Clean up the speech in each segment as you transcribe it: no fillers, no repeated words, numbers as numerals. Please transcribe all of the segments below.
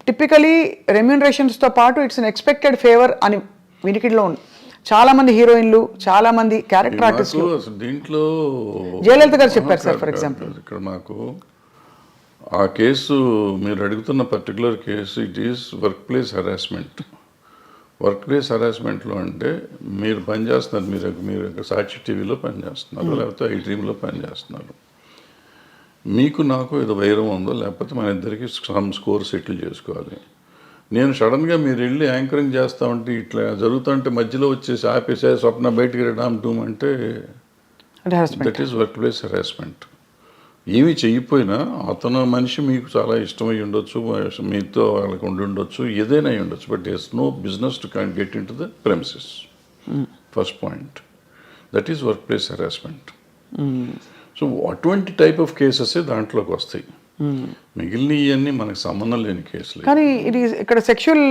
Typically రెమ్యూనరేషన్స్తో పాటు it's an expected favour అని వినికిడిలో ఉంది. చాలా మంది హీరోయిన్లు, చాలా మంది క్యారెక్టర్ ఆర్టిస్టులు. దీంట్లో జయలలిత గారు చెప్పారు సార్ ఫర్ ఎగ్జాంపుల్. ఇక్కడ మాకు ఆ కేసు మీరు అడుగుతున్న particular case it is work place harassment. Work place హెరాస్మెంట్లో అంటే మీరు పనిచేస్తున్నారు, మీరు సాక్షి టీవీలో పనిచేస్తున్నారు, లేకపోతే ఐ డ్రీమ్లో పనిచేస్తున్నారు. మీకు నాకు ఏదో వైరం ఉందో, లేకపోతే మన ఇద్దరికి సమ్ స్కోర్ సెటిల్ చేసుకోవాలి. నేను సడన్గా మీరు వెళ్ళి యాంకరింగ్ చేస్తా ఉంటే ఇట్లా జరుగుతుంటే మధ్యలో వచ్చేసి ఆపేసే స్వప్న బయటికి రామ్ టూమ్ అంటే that is work place harassment. ఏమీ చెయ్యిపోయినా అతను మనిషి మీకు చాలా ఇష్టమై ఉండొచ్చు, మీతో వాళ్ళకి ఉండి ఉండొచ్చు, ఏదైనా అయి ఉండొచ్చు, but it's no business to can get into the premises. First point, that is work place harassment. So అటువంటి టైప్ ఆఫ్ కేసెస్ దాంట్లోకి వస్తాయి. మిగిలిన ఇవన్నీ మనకు సంబంధం లేని కేసులు. కానీ ఇది ఇక్కడ సెక్షువల్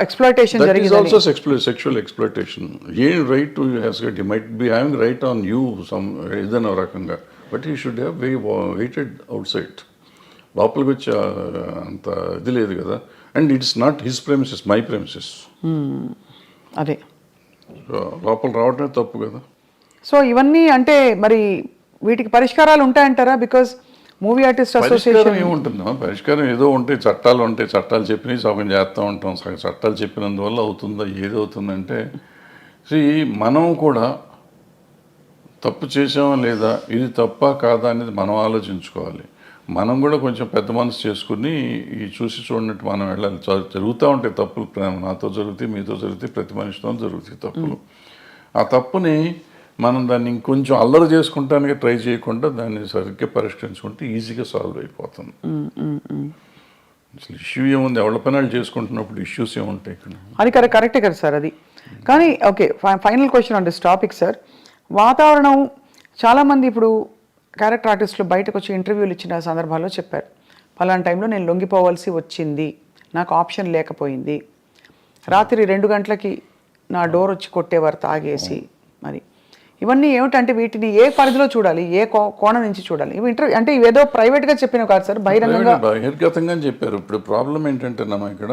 ఎక్స్‌ప్లాయిటేషన్ జరిగింది. That is also sexual exploitation. ఏం right to has got, he might be having right on you some ఏదైనా రకంగా, but he should have waited outside. లోపలికి వచ్చి అంత ఇది లేదు కదా. And it's not his premises, my premises. అదే లోపల రావడమే తప్పు కదా. సో ఇవన్నీ అంటే మరి వీటికి పరిష్కారాలు ఉంటాయంటారా? బికాజ్ మూవీ ఆర్టిస్ట్ అసోసియేషన్ ఏముంటుందా పరిష్కారం? ఏదో ఉంటాయి, చట్టాలు ఉంటాయి, చట్టాలు చెప్పినవి సగం చేస్తూ ఉంటాం. చట్టాలు చెప్పినందువల్ల అవుతుందా? ఏది అవుతుందంటే మనం కూడా తప్పు చేసామా లేదా, ఇది తప్ప కాదా అనేది మనం ఆలోచించుకోవాలి. మనం కూడా కొంచెం పెద్ద మనసు చేసుకుని ఈ చూసి చూడనట్టు మనం వెళ్ళాలి. జరుగుతూ ఉంటాయి తప్పులు, నాతో జరుగుతాయి, మీతో జరుగుతాయి, ప్రతి మనిషితో జరుగుతాయి తప్పులు. ఆ తప్పుని మనం దాన్ని ఇంకొంచెం అల్లరి చేసుకుంటానికి ట్రై చేయకుండా దాన్ని సరిగ్గా పరిష్కరించుకుంటే ఈజీగా సాల్వ్ అయిపోతుంది. అసలు ఇష్యూ ఏముంది, ఎవరి పనులు చేసుకుంటున్నప్పుడు ఇష్యూస్ ఏముంటాయి ఇక్కడ? అది కరెక్టే కదా సార్ అది. కానీ okay, final question on this topic sir. వాతావరణం చాలామంది ఇప్పుడు క్యారెక్టర్ ఆర్టిస్టులు బయటకు వచ్చి ఇంటర్వ్యూలు ఇచ్చిన సందర్భాల్లో చెప్పారు, ఫలానా టైంలో నేను లొంగిపోవాల్సి వచ్చింది, నాకు ఆప్షన్ లేకపోయింది, రాత్రి 2 గంటలకి నా డోర్ వచ్చి కొట్టేవారు తాగేసి. మరి ఇవన్నీ ఏమిటంటే వీటిని ఏ పరిధిలో చూడాలి, ఏ కోణం నుంచి చూడాలి? ఇవి ఇంటర్వ్యూ అంటే ఇవేదో ప్రైవేట్గా చెప్పినవి కాదు సార్, బహిర్గతంగా చెప్పారు. ఇప్పుడు ప్రాబ్లం ఏంటంటే ఇక్కడ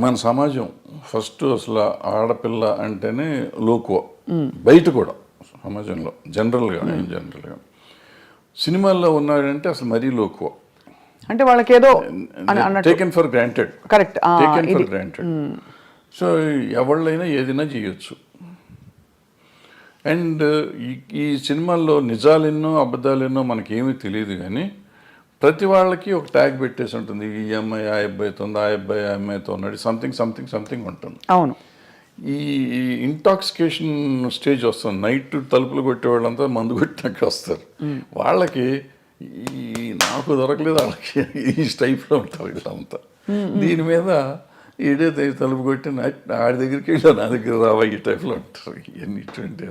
మన సమాజం ఫస్ట్ అసలు ఆడపిల్ల అంటేనే లోకువ, బయట కూడా సమాజంలో జనరల్గా సినిమాల్లో ఉన్నాడంటే అసలు మరీ లోకువ, అంటే వాళ్ళకి ఏదో taken for granted. Correct, taken for granted. So ఎవళ్ళైనా ఏదైనా చేయొచ్చు. అండ్ ఈ సినిమాల్లో నిజాలెన్నో అబద్ధాలెన్నో మనకేమీ తెలియదు, కానీ ప్రతి వాళ్ళకి ఒక ట్యాగ్ పెట్టేసి ఉంటుంది. ఈ అమ్మాయి ఆ అబ్బాయితో ఉంది, ఆ అబ్బాయి ఆ అమ్మాయితో ఉన్నాడు, సంథింగ్ ఉంటుంది. అవును. ఈ ఇంటాక్సికేషన్ స్టేజ్ వస్తుంది. నైట్ తలుపులు కొట్టే వాళ్ళంతా మందు కొట్టినాక వస్తారు. వాళ్ళకి నాకు దొరకలేదు, వాళ్ళకి ఈ టైప్లో ఉంటారు వీళ్ళంతా. దీని మీద ఈడే తలుపు కొట్టి ఆడి దగ్గరికి వెళ్ళా, నా దగ్గర రావా, ఈ టైప్లో ఉంటారు. ఇవన్నీ ఇటువంటి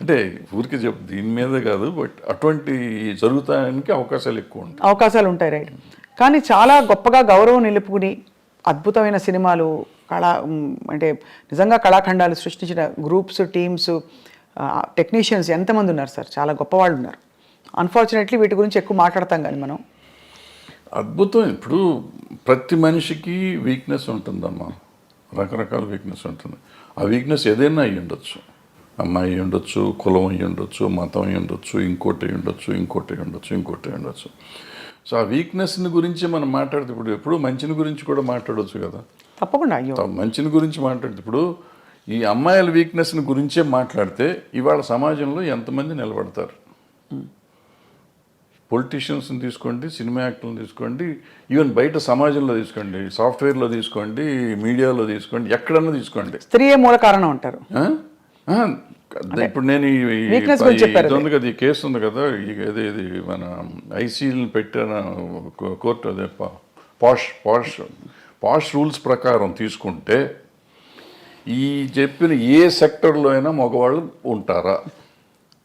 అంటే ఊరికి చెప్పు, దీని మీద కాదు, బట్ అటువంటి జరుగుతానికి అవకాశాలు ఎక్కువ ఉంటాయి. అవకాశాలు ఉంటాయి, రైట్. కానీ చాలా గొప్పగా గౌరవం నిలుపుకుని అద్భుతమైన సినిమాలు, అంటే నిజంగా కళాఖండాలు సృష్టించిన గ్రూప్స్, టీమ్స్, టెక్నీషియన్స్ ఎంతమంది ఉన్నారు సార్, చాలా గొప్ప వాళ్ళు ఉన్నారు. అన్ఫార్చునేట్లీ వీటి గురించి ఎక్కువ మాట్లాడతాం కానీ మనం. అద్భుతం. ఇప్పుడు ప్రతి మనిషికి వీక్నెస్ ఉంటుందమ్మా, రకరకాల వీక్నెస్ ఉంటుంది. ఆ వీక్నెస్ ఏదైనా అయ్యి ఉండొచ్చు, అమ్మాయి అయ్యి ఉండొచ్చు, కులం అయ్యి ఉండొచ్చు, మతం అయ్యి ఉండొచ్చు, ఇంకోటి అయ్యి ఉండొచ్చు. సో ఆ వీక్నెస్ని గురించి మనం మాట్లాడితే ఇప్పుడు మంచిని గురించి కూడా మాట్లాడవచ్చు కదా. తప్పకుండా మంచిని గురించి మాట్లాడితే ఇప్పుడు ఈ అమ్మాయిల వీక్నెస్ని గురించే మాట్లాడితే ఇవాళ సమాజంలో ఎంతమంది నిలబడతారు? పొలిటీషియన్స్ని తీసుకోండి, సినిమా యాక్టర్లను తీసుకోండి, ఈవెన్ బయట సమాజంలో తీసుకోండి, సాఫ్ట్వేర్లో తీసుకోండి, మీడియాలో తీసుకోండి, ఎక్కడన్నా తీసుకోండి, స్త్రీయే మూల కారణం అంటారు. ఇప్పుడు నేను ఇది ఉంది కదా, ఈ కేసు ఉంది కదా, ఇది మన ఐసీని పెట్టిన కోర్టు, అదే పాష్ రూల్స్ ప్రకారం తీసుకుంటే ఈ చెప్పిన ఏ సెక్టర్లో అయినా మగవాళ్ళు ఉంటారా?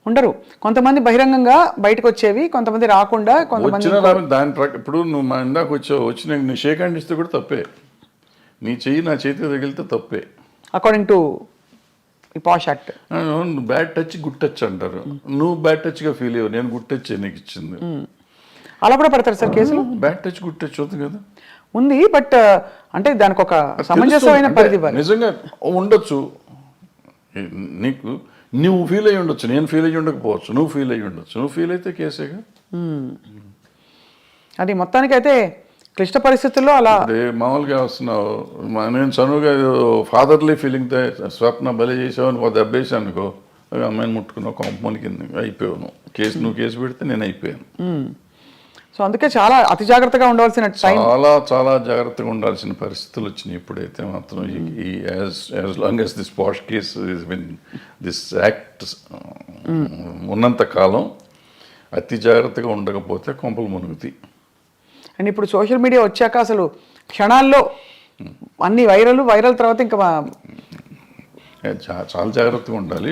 ఉండరు. కొంతమంది బహిరంగంగా బయటకు వచ్చేవి, కొంతమంది రాకుండా, కొంతమంది దాని ఇప్పుడు నువ్వు మా ఇందాక వచ్చి నీ షేక్ హ్యాండ్ ఇస్తే కూడా తప్పే, నీ చెయ్యి నా చేతికి తగిలితే తప్పే, according to posh act. Bad touch good touch అంటారు. నువ్వు బ్యాడ్ టచ్గా ఫీల్ అయ్యావు, నేను గుడ్ టచ్ నీకు ఇచ్చింది. అలా కూడా పడతారు సార్ కేసులు? బ్యాడ్ టచ్ గుడ్ టచ్ అవుతుంది కదా. ఉంది, బట్ అంటే దానికి ఒక సమంజసమైన అంటే పరిధి ఇవ్వాలి. నిజంగా ఉండొచ్చు, నీకు నువ్వు ఫీల్ అయ్యి ఉండొచ్చు, నేను ఫీల్ అయ్యి ఉండకపోవచ్చు, నువ్వు ఫీల్ అయ్యి ఉండొచ్చు. నువ్వు ఫీల్ అయితే కేసేగా. అది మొత్తానికైతే క్లిష్ట పరిస్థితుల్లో అలా అదే మామూలుగా వస్తున్నావు, నేను చనువుగా ఫాదర్లీ ఫీలింగ్తో స్వప్న బలి చేసావు ఒక దెబ్బేసాను అనుకో, అమ్మాయిని ముట్టుకున్నావు, కొంపమని కింద అయిపోయావు. నువ్వు కేసు పెడితే నేను అయిపోయాను. సో అందుకే చాలా అతి జాగ్రత్తగా ఉండవలసిన టైం, చాలా చాలా జాగ్రత్తగా ఉండాల్సిన పరిస్థితులు వచ్చినాయి. ఇప్పుడైతే మాత్రం as long as this posh case this act ఉన్నంత కాలం అతి జాగ్రత్తగా ఉండకపోతే కొంపలు మునుగుతాయి. అండ్ ఇప్పుడు సోషల్ మీడియా వచ్చాక అసలు క్షణాల్లో అన్ని వైరల్ తర్వాత ఇంకా చాలా జాగ్రత్తగా ఉండాలి.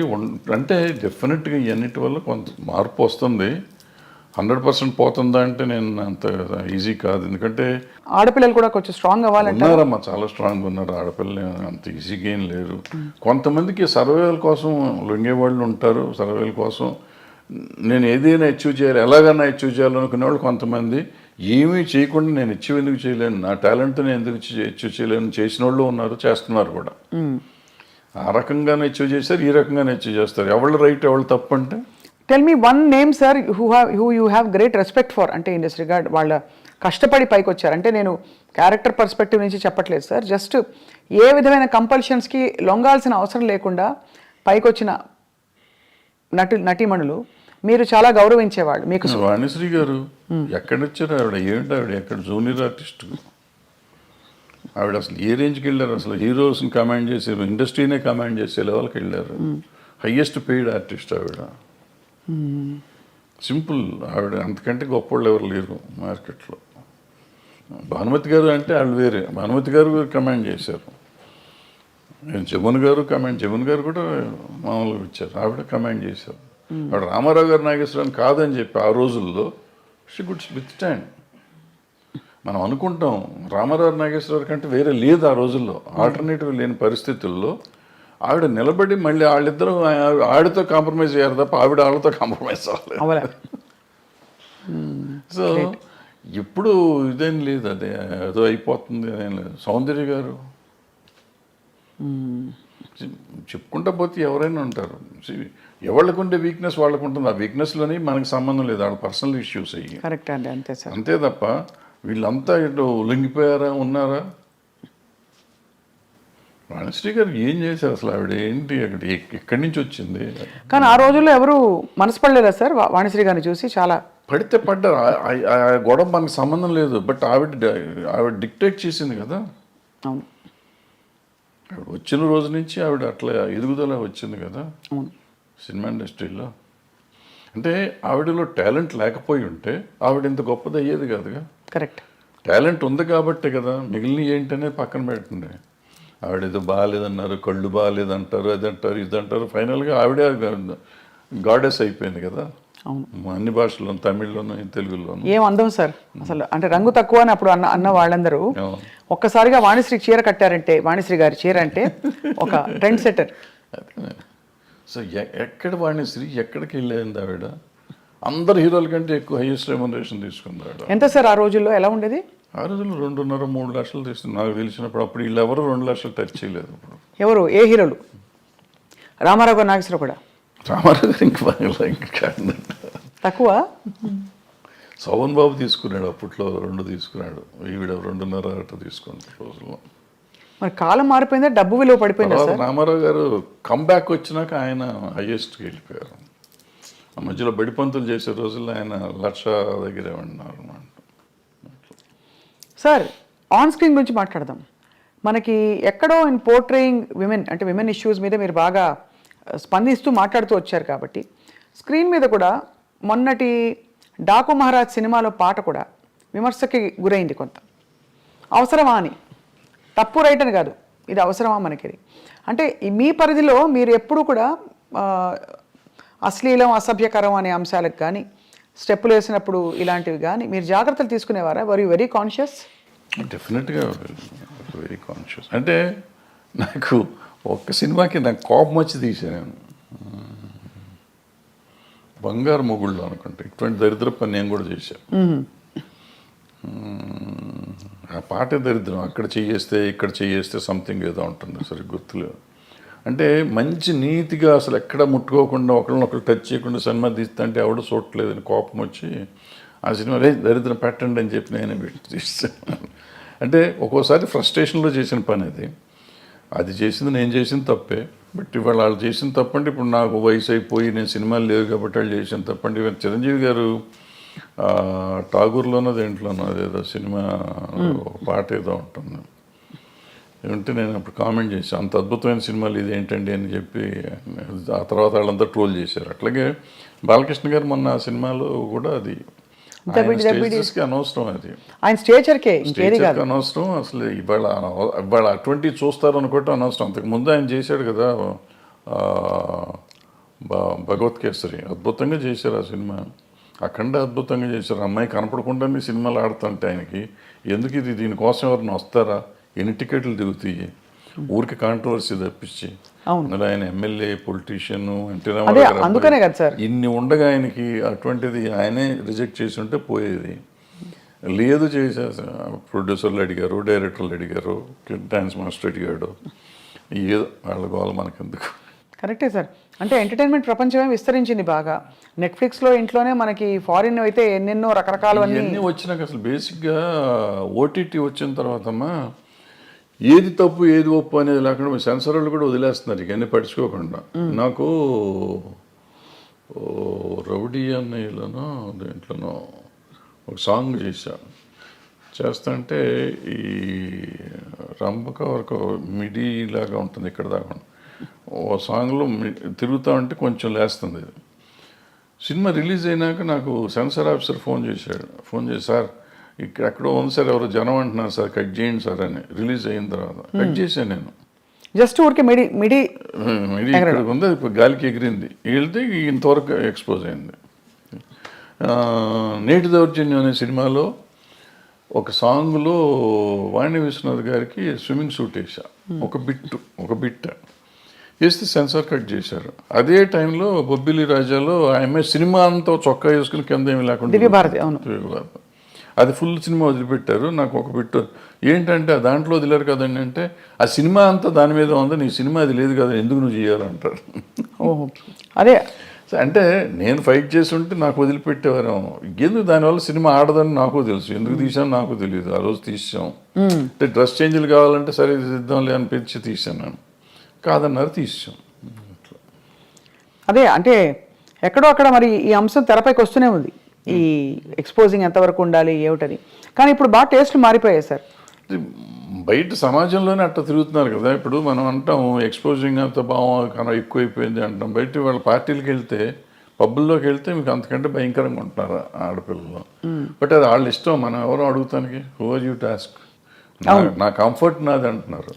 అంటే డెఫినెట్గా ఇవన్నిటి వల్ల కొంత మార్పు వస్తుంది. 100% పోతుందా అంటే నేను అంత ఈజీ కాదు. ఎందుకంటే ఆడపిల్లలు కూడా కొంచెం స్ట్రాంగ్ అవ్వాలంటే ఉన్నారమ్మా, చాలా స్ట్రాంగ్ ఉన్నారు ఆడపిల్లలు, అంత ఈజీగా ఏం లేరు. కొంతమందికి సర్వేల కోసం లొంగేవాళ్ళు ఉంటారు. సర్వేల కోసం నేను ఏదైనా అచీవ్ చేయాలి, ఎలాగైనా అచీవ్ చేయాలనుకునే వాళ్ళు కొంతమంది, ఏమీ చేయకుండా నేను అచీవ్ ఎందుకు చేయలేను, నా టాలెంట్ నేను ఎందుకు అచీవ్ చేయలేను చేసిన వాళ్ళు ఉన్నారు, చేస్తున్నారు కూడా. ఆ రకంగానే అచీవ్ చేస్తారు, ఈ రకంగానే అచీవ్ చేస్తారు. ఎవళ్ళు రైట్ ఎవళ్ళు తప్పు అంటే tell me one name sir who you have great respect for, అంటే ఇన్ దిస్ రిగార్డ్ వాళ్ళ కష్టపడి పైకి వచ్చారు. అంటే నేను క్యారెక్టర్ పర్స్పెక్టివ్ నుంచి చెప్పట్లేదు సార్, జస్ట్ ఏ విధమైన కంపల్షన్స్కి లొంగాల్సిన అవసరం లేకుండా పైకి వచ్చిన నటీమణులు మీరు చాలా గౌరవించేవాళ్ళు. మీకు వాణిశ్రీ గారు ఎక్కడొచ్చారు ఆవిడ, ఏమిటి ఆవిడ ఎక్కడ జూనియర్ ఆర్టిస్ట్ ఆవిడ, అసలు ఏ రేంజ్కి వెళ్ళారు, అసలు హీరోస్ని కమాండ్ చేసారు, ఇండస్ట్రీనే కమాండ్ చేసే లెవెల్కి వెళ్ళారు. హయ్యెస్ట్ పెయిడ్ ఆర్టిస్ట్ ఆవిడ. సింపుల్, ఆవిడ అంతకంటే గొప్పవాళ్ళు ఎవరు లేరు మార్కెట్లో. భానుమతి గారు అంటే వాళ్ళు వేరే, భానుమతి గారు కమాండ్ చేశారు. జమున్ గారు జమున్ గారు కూడా మామూలుగా వచ్చారు, ఆవిడ కమాండ్ చేశారు. ఆవిడ రామారావు గారు నాగేశ్వరరావు కాదని చెప్పి ఆ రోజుల్లో షీ గుడ్ విత్ స్టాండ్. మనం అనుకుంటాం రామారావు నాగేశ్వరరావు కంటే వేరే లేదు ఆ రోజుల్లో, ఆల్టర్నేటివ్ లేని పరిస్థితుల్లో ఆవిడ నిలబడి మళ్ళీ వాళ్ళిద్దరూ ఆవిడతో కాంప్రమైజ్ అయ్యారు తప్ప ఆవిడ వాళ్ళతో కాంప్రమైజ్ అవ్వలేదు. సో ఇప్పుడు ఇదేం లేదు, అదే ఏదో అయిపోతుంది అదేం లేదు. సౌందర్య గారు చెప్పుకుంటా పోతే ఎవరైనా ఉంటారు, ఎవరికి ఉండే వీక్నెస్ వాళ్ళకు ఉంటుంది. ఆ వీక్నెస్లోని మనకి సంబంధం లేదు, వాళ్ళ పర్సనల్ ఇష్యూస్ అయ్యి. కరెక్ట్ అండి, అంతే సార్. అంతే తప్ప వీళ్ళంతా ఇటు లొంగిపోయారా ఉన్నారా. వాణిశ్రీ గారు ఏం చేశారు అసలు, ఆవిడ ఏంటి, అక్కడ ఎక్కడి నుంచి వచ్చింది. కానీ ఆ రోజుల్లో ఎవరు మనసు పడలేదా సార్ వాణిశ్రీ గారిని చూసి? చాలా పడితే పడ్డారు, ఆ గొడవ మనకు సంబంధం లేదు. బట్ ఆవిడ డిక్టేట్ చేసింది కదా. అవును, ఆవిడ వచ్చిన రోజు నుంచి ఆవిడ అట్లా ఎదుగుదల వచ్చింది కదా అవును సినిమా ఇండస్ట్రీలో. అంటే ఆవిడలో టాలెంట్ లేకపోయి ఉంటే ఆవిడ ఇంత గొప్పది అయ్యేది కాదుగా. కరెక్ట్, టాలెంట్ ఉంది కాబట్టే కదా, మిగిలిన ఏంటనే పక్కన పెట్టండి. ఆవిడ ఏదో బాగాలేదన్నారు, కళ్ళు బాగాలేదంటారు, అది అంటారు, ఇది అంటారు. ఫైనల్గా ఆవిడే గాడెస్ అయిపోయింది కదా. అవును, అన్ని భాషల్లోనూ, తమిళ్లోనూ, తెలుగులోనూ. ఏం అందం సార్ అసలు, అంటే రంగు తక్కువ అని అప్పుడు అన్న వాళ్ళందరూ ఒక్కసారిగా వాణిశ్రీ చీర కట్టారంటే, వాణిశ్రీ గారి చీర అంటే ఒక ట్రెండ్ సెటర్. సో ఎక్కడ వాణిశ్రీ ఎక్కడికి వెళ్ళేది ఆవిడ, అందరు హీరోల కంటే ఎక్కువ హైయెస్ట్ రెమ్యునరేషన్ తీసుకుంది ఆవిడ. ఎంత సార్ ఆ రోజుల్లో, ఎలా ఉండేది? ఆ రోజుల్లో 2.5-3 లక్షలు తీసుకుంది నాకు తెలిసినప్పుడు. అప్పుడు వీళ్ళు ఎవరు 2 లక్షలు టచ్ చేయలేదు. అప్పుడు ఎవరు, ఏ హీరోలు? రామారావు గారు, నాగేశ్వరరావు కూడా. రామారావు గారు ఇంకా తక్కువ. శోభన్ బాబు తీసుకున్నాడు అప్పట్లో, 2 తీసుకున్నాడు. ఈవిడ 2.5 తీసుకుంది రోజుల్లో. మరి కాలం మారిపోయిందా, డబ్బు విలువ పడిపోయిందా సార్? రామారావు గారు కంబ్యాక్ వచ్చినాక ఆయన హైయెస్ట్కి వెళ్ళిపోయారు. ఆ మధ్యలో బడిపంతులు చేసే రోజుల్లో ఆయన 1,00,000 దగ్గరే ఉన్నారు అన్నమాట. సార్ ఆన్ స్క్రీన్ గురించి మాట్లాడదాం. మనకి ఎక్కడో ఇన్ పోర్ట్రేయింగ్ విమెన్, అంటే విమెన్ ఇష్యూస్ మీద మీరు బాగా స్పందిస్తూ మాట్లాడుతూ వచ్చారు కాబట్టి, స్క్రీన్ మీద కూడా మొన్నటి డాకు మహారాజ్ సినిమాలో పాట కూడా విమర్శకి గురైంది కొంత. అవసరమా అని, తప్పు రైట్ అని కాదు, ఇది అవసరమా మనకి. అంటే మీ పరిధిలో మీరు ఎప్పుడు కూడా అశ్లీలం, అసభ్యకరం అనే అంశాలకు కానీ, స్టెప్పులు వేసినప్పుడు ఇలాంటివి కానీ మీరు జాగ్రత్తలు తీసుకునేవారా? Were you very conscious? డెఫినెట్గా వెరీ కాన్షియస్. అంటే నాకు ఒక్క సినిమాకి నాకు కోపం వచ్చి తీసాను, బంగారు మొగుళ్ళు అనుకుంటే. ఇటువంటి దరిద్ర పని నేను కూడా చేశాను. ఆ పాటే దరిద్రం. అక్కడ చెయ్యేస్తే ఇక్కడ చెయ్యేస్తే సంథింగ్ ఏదో ఉంటుంది, సరే గుర్తులేదు. అంటే మంచి నీతిగా అసలు ఎక్కడ ముట్టుకోకుండా ఒకళ్ళనొకరు టచ్ చేయకుండా సినిమా తీస్తుంటే ఎవడు చూడలేదని కోపం వచ్చి ఆ సినిమా దరిద్రం పెట్టండి అని చెప్పి నేనే పెట్టి తీస్తాను. అంటే ఒక్కోసారి ఫ్రస్ట్రేషన్లో చేసిన పని అది. అది చేసింది నేను చేసిన తప్పే. బట్ ఇవాళ వాళ్ళు చేసిన తప్పంటే ఇప్పుడు నాకు వయసు అయిపోయి నేను సినిమాలు లేవు కాబట్టి వాళ్ళు చేసిన తప్పండి. ఇవాళ చిరంజీవి గారు ఠాగూర్లోనో దేంట్లోనో అదేదో సినిమా పాట ఏదో ఉంటుంది ఉంటే నేను అప్పుడు కామెంట్ చేశాను, అంత అద్భుతమైన సినిమాలు ఇది ఏంటండి అని చెప్పి. ఆ తర్వాత వాళ్ళంతా ట్రోల్ చేశారు. అట్లాగే బాలకృష్ణ గారు మొన్న ఆ సినిమాలో కూడా అది స్టేజెస్కి అనవసరం, అది ఆయన స్టేచర్కే ఇంకేది కాదు, అనవసరం అసలు. ఇవాళ అటువంటివి చూస్తారు అనుకోవటం అనవసరం. అంతకు ముందు ఆయన చేశాడు కదా భగవత్ కేసరి, అద్భుతంగా చేశారు ఆ సినిమా. అఖండ అద్భుతంగా చేశారు. అమ్మాయి కనపడకుండానే సినిమాలు ఆడుతుంటే ఆయనకి ఎందుకు ఇది, దీనికోసం ఎవరిని వస్తారా, ఎన్ని టికెట్లు దిగుతాయి, ఊరికి కాంట్రవర్సీ తప్పించి. అందులో ఆయన ఎమ్మెల్యే, పొలిటీషియన్, ఎన్టీ అందుకనే కదా సార్ ఇన్ని ఉండగా ఆయనకి అటువంటిది ఆయనే రిజెక్ట్ చేసి ఉంటే పోయేది. లేదు చేసేసా, ప్రొడ్యూసర్లు అడిగారు, డైరెక్టర్లు అడిగారు, డాన్స్ మాస్టర్ అడిగాడు, ఏదో వాళ్ళ గోల మనకెందుకు. కరెక్టే సార్. అంటే ఎంటర్టైన్మెంట్ ప్రపంచమే విస్తరించింది బాగా. నెట్ఫ్లిక్స్లో ఇంట్లోనే మనకి ఫారిన్ అయితే ఎన్నెన్నో రకరకాలు అన్నీ వచ్చినాక అసలు బేసిక్గా ఓటీటీ వచ్చిన తర్వాతమ్మా ఏది తప్పు ఏది ఒప్పు అనేది లేకుండా సెన్సర్ వాళ్ళు కూడా వదిలేస్తున్నారు ఇవన్నీ పట్టించుకోకుండా. నాకు రౌడీ అన్నయ్యలోనో దేంట్లోనో ఒక సాంగ్ చేస్తా ఈ రంభక వరకు మిడీ లాగా ఉంటుంది ఇక్కడ దాకా. ఓ సాంగ్లో తిరుగుతా ఉంటే కొంచెం లేస్తుంది. సినిమా రిలీజ్ అయినాక నాకు సెన్సార్ ఆఫీసర్ ఫోన్ చేసి సార్ ఇక్కడ ఎక్కడో ఉంది సార్, ఎవరో జనం అంటున్నారు సార్, కట్ చేయండి సార్ అని. రిలీజ్ అయిన తర్వాత కట్ చేశాను నేను. జస్ట్ ఊరికి మిడి ఇక్కడ ఉంది, ఇప్పుడు గాలికి ఎగిరింది, వెళ్తే ఇంతవరకు ఎక్స్పోజ్ అయింది. నేటి దౌర్జన్యం అనే సినిమాలో ఒక సాంగ్లో వాణి విశ్వనాథ్ గారికి స్విమ్మింగ్ సూట్ వేసా, ఒక బిట్ వేస్తే సెన్సార్ కట్ చేశారు. అదే టైంలో బొబ్బిలి రాజాలో ఆమె సినిమా అంతా చొక్కా వేసుకుని కింద ఏమి లేకుండా దివ్యభారతి, అది ఫుల్ సినిమా వదిలిపెట్టారు. నాకు ఒక బిట్టు ఏంటంటే దాంట్లో వదిలేరు కదండి అంటే, ఆ సినిమా అంతా దాని మీద ఉంది, నీ సినిమా అది లేదు కదా, ఎందుకు నువ్వు చేయాలంటారు. అదే అంటే నేను ఫైట్ చేసి ఉంటే నాకు వదిలిపెట్టేవారు. ఎందుకు దానివల్ల సినిమా ఆడదని నాకు తెలుసు, ఎందుకు తీసాను నాకు తెలియదు. ఆ రోజు తీసాం అంటే డ్రెస్ చేంజ్లు కావాలంటే సరే ఇద్దాంలే అనిపించి తీసాను నేను, కాదన్నారు తీసాం. అదే అంటే ఎక్కడో అక్కడ మరి ఈ అంశం తెరపైకి వస్తూనే ఉంది, ఈ ఎక్స్పోజింగ్ ఎంతవరకు ఉండాలి ఏమిటని. కానీ ఇప్పుడు బాగా టేస్ట్లు మారిపోయాయి సార్. బయట సమాజంలోనే అట్లా తిరుగుతున్నారు కదా. ఇప్పుడు మనం అంటాం ఎక్స్పోజింగ్ అంత బాగా ఎక్కువైపోయింది అంటాం. బయట వాళ్ళ పార్టీలకు వెళ్తే, పబ్బుల్లోకి వెళ్తే మీకు అంతకంటే భయంకరంగా ఉంటున్నారు ఆడపిల్లలు. బట్ అది వాళ్ళ ఇష్టం, మనం ఎవరో అడుగుతానికి, హూ ఆర్ యూ టాస్క్, నా కంఫర్ట్ నాది అంటున్నారు.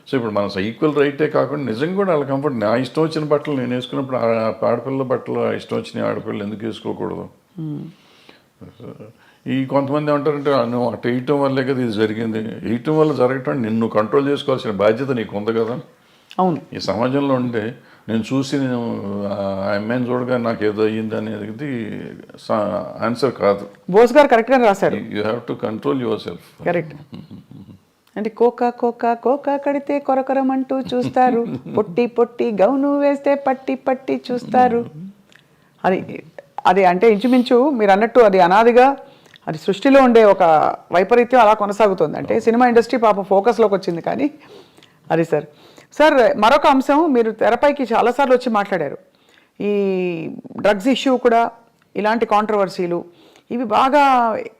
సో ఇప్పుడు మన ఈక్వల్ రైటే కాకుండా నిజంగా కూడా వాళ్ళ కంఫర్ట్, నా ఇష్టం వచ్చిన బట్టలు నేను వేసుకున్నప్పుడు ఆడపిల్లల బట్టలు ఇష్టం వచ్చిన ఆడపిల్లలు ఎందుకు వేసుకోకూడదు. ఈ కొంతమంది ఏమంటారంటే నువ్వు అటు వేయటం వల్లే కదా ఇది జరిగింది, వేయటం వల్ల జరగటం నిన్ను కంట్రోల్ చేసుకోవాల్సిన బాధ్యత నీకు ఉంది కదా. అవును, ఈ సమాజంలో ఉంటే నేను చూసి నేను ఆ అమ్మాయిని చూడగా నాకు ఏదో అయ్యింది అనేది ఆన్సర్ కాదు. బోస్ గారు కరెక్ట్గా రాశారు, you have to control your self. Correct. అంటే కోకా కడితే కొరకొరమంటూ చూస్తారు, పొట్టి గౌను వేస్తే పట్టి చూస్తారు. అది అంటే ఇంచుమించు మీరు అన్నట్టు అది అనాదిగా అది సృష్టిలో ఉండే ఒక వైపరీత్యం అలా కొనసాగుతుంది. అంటే సినిమా ఇండస్ట్రీ పాపం ఫోకస్లోకి వచ్చింది. కానీ అది సార్ మరొక అంశం, మీరు తెరపైకి చాలాసార్లు వచ్చి మాట్లాడారు, ఈ డ్రగ్స్ ఇష్యూ కూడా, ఇలాంటి కాంట్రవర్సీలు ఇవి బాగా,